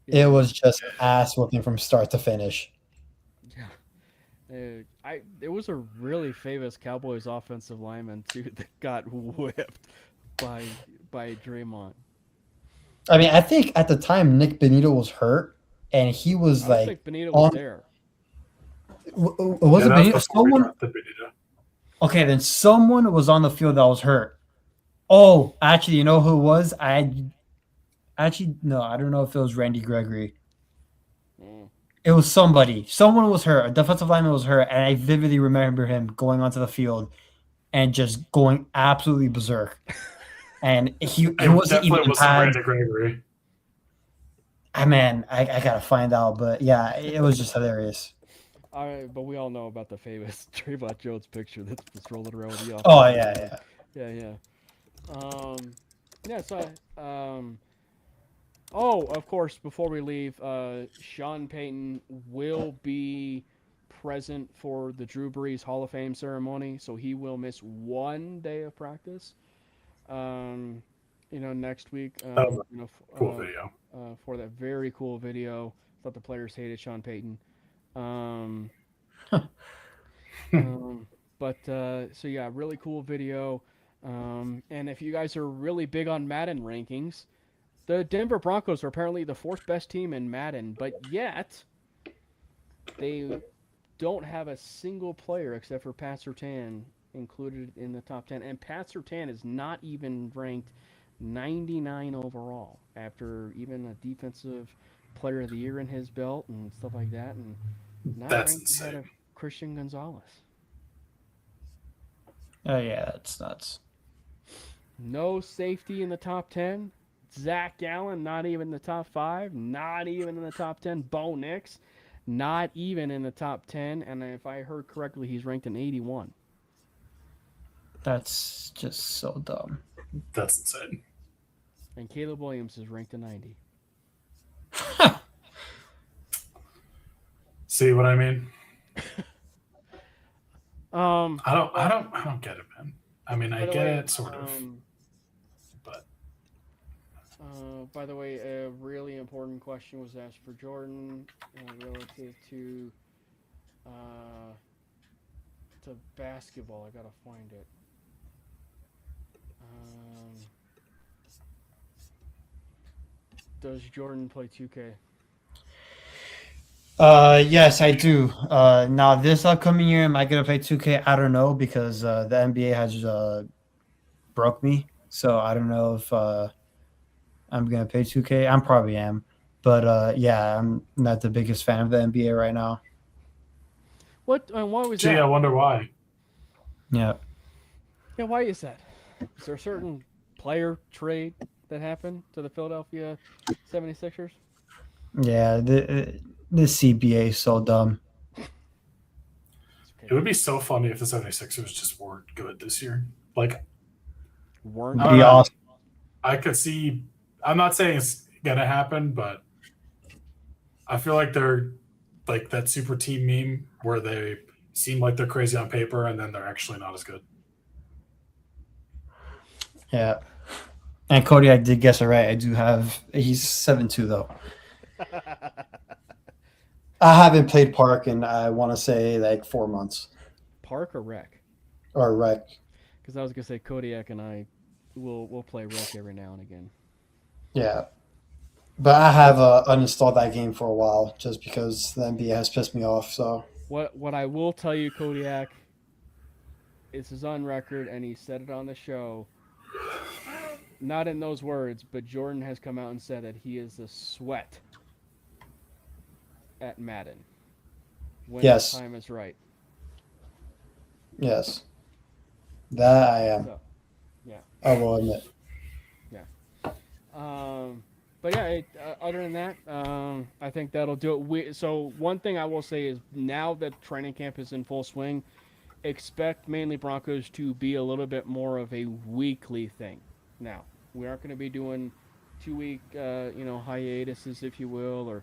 It was just ass whooping from start to finish. Yeah, there was a really famous Cowboys offensive lineman too that got whipped by Draymond. I mean, I think at the time Nick Benito was hurt, and he was I don't think Benito was there. Was it Benito? Someone. Okay, then someone was on the field that was hurt. Oh, actually, you know who it was? No, I don't know if it was Randy Gregory. It was somebody. Someone was hurt. A defensive lineman was hurt, and I vividly remember him going onto the field and just going absolutely berserk. and he It wasn't definitely even in was some pads. Randy Gregory. I gotta find out, but yeah, it was just hilarious. But we all know about the famous Trayvon Jones picture that's just rolling around with the Oh offensive line. yeah. Yeah. Yeah. So. Oh, of course. Before we leave, Sean Payton will be present for the Drew Brees Hall of Fame ceremony, so he will miss 1 day of practice. Next week. That was a cool video. For that very cool video. Thought the players hated Sean Payton. Um, but so yeah, really cool video. And if you guys are really big on Madden rankings, the Denver Broncos are apparently the fourth best team in Madden, but yet they don't have a single player except for Pat Surtain included in the top 10. And Pat Surtain is not even ranked 99 overall after even a defensive player of the year in his belt and stuff like that, and not That's ranked ahead insane. of Christian Gonzalez. Oh yeah, it's nuts. No safety in the top 10. Zach Allen, not even in the top 5. Not even in the top 10. Bo Nix, not even in the top 10. And if I heard correctly, he's ranked in 81. That's just so dumb. That's insane. And Caleb Williams is ranked in 90. See what I mean? Um, I don't get it, man. I mean, I get it sort of, but by the way, a really important question was asked for Jordan relative to basketball. I gotta find it. Does Jordan play 2K? Yes, I do. Now this upcoming year, am I gonna play 2K? I don't know because the NBA has broke me, so I don't know if I'm gonna play 2K. I'm probably am, but yeah, I'm not the biggest fan of the NBA right now. What was gee, that? I wonder why. Yeah. Yeah, why is that? Is there a certain player trade that happened to the Philadelphia 76ers? Yeah, the CBA is so dumb. It would be so funny if the 76ers just weren't good this year. Like, Weren't I don't Be know. awesome. I could see. I'm not saying it's gonna happen, but I feel like they're like that super team meme where they seem like they're crazy on paper and then they're actually not as good. Yeah. And Cody, I did guess it right. I do have. He's 7'2" though. I haven't played Park in I want to say like 4 months Park or Rec? or Rec. Because I was gonna say Kodiak and I will play Rec every now and again. Yeah, but I have uninstalled that game for a while just because the NBA has pissed me off. So What I will tell you, Kodiak, this is on record, and he said it on the show. Not in those words, but Jordan has come out and said that he is a sweat at Madden when Yes. the time is right. yes, that I am. So, yeah. I will admit. But yeah, other than that, I think that'll do it. So one thing I will say is now that training camp is in full swing, expect mainly Broncos to be a little bit more of a weekly thing. Now, we aren't going to be doing 2-week, hiatuses, if you will, or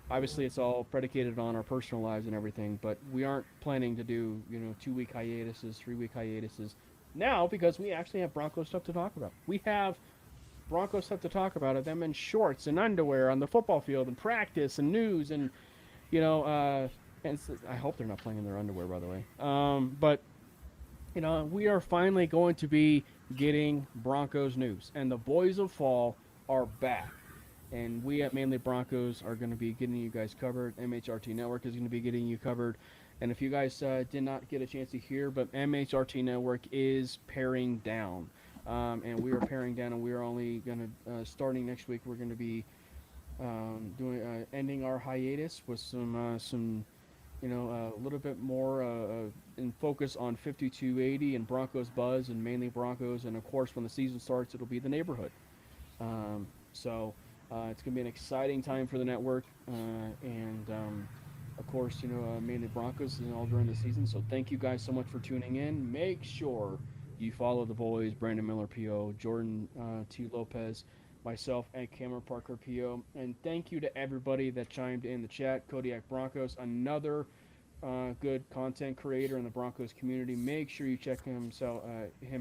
obviously it's all predicated on our personal lives and everything, but we aren't planning to do, 2-week hiatuses, 3-week hiatuses now because we actually have Broncos stuff to talk about. We have Broncos stuff to talk about of them in shorts and underwear on the football field and practice and news and, and I hope they're not playing in their underwear, by the way. But we are finally going to be getting Broncos news, and the boys of fall are back. And we at Mainly Broncos are going to be getting you guys covered. MHRT Network is going to be getting you covered. And if you guys did not get a chance to hear, but MHRT Network is paring down. And we are paring down, and we are only going to, starting next week, we're going to be ending our hiatus with some a little bit more in focus on 5280 and Broncos Buzz and mainly Broncos. And of course, when the season starts, it'll be the neighborhood. So it's going to be an exciting time for the network. And of course, mainly Broncos and all during the season. So thank you guys so much for tuning in. Make sure you follow the boys, Brandon Miller, PO, Jordan T. Lopez, myself, and Cameron Parker, PO. And thank you to everybody that chimed in the chat. Kodiak Broncos, another good content creator in the Broncos community. Make sure you check him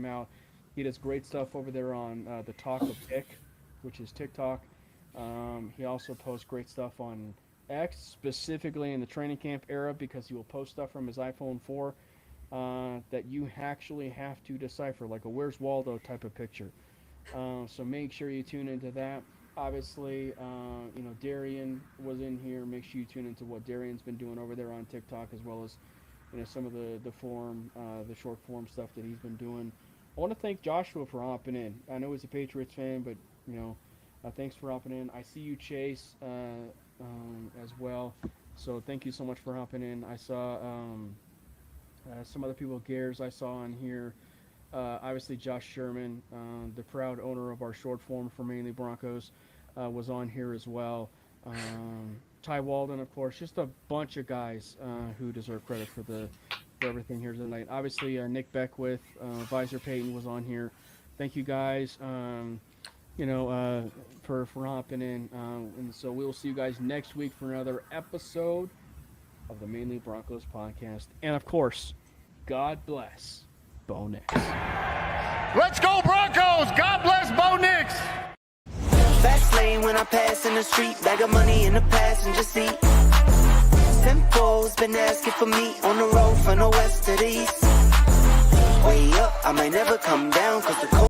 out. He does great stuff over there on the Talk of Tick, which is TikTok. He also posts great stuff on X, specifically in the training camp era, because he will post stuff from his iPhone 4 that you actually have to decipher, like a Where's Waldo type of picture. So make sure you tune into that. Obviously, Darian was in here. Make sure you tune into what Darian's been doing over there on TikTok, as well as some of the short form stuff that he's been doing. I want to thank Joshua for hopping in. I know he's a Patriots fan, but thanks for hopping in. I see you, Chase, as well. So thank you so much for hopping in. I saw some other people, Gares, I saw on here. Obviously, Josh Sherman, the proud owner of our short form for mainly Broncos, was on here as well. Ty Walden, of course, just a bunch of guys who deserve credit for everything here tonight. Obviously, Nick Beckwith, Visor Payton was on here. Thank you guys, for hopping in. And so we'll see you guys next week for another episode of the Mainly Broncos podcast. And of course, God bless Bo Nix. Let's go Broncos! God bless Bo Nix! Fast lane when I pass in the street, bag of money in the passenger seat. Tempo's been asking for me on the road from the west to the east. Way up, I might never come down, cause the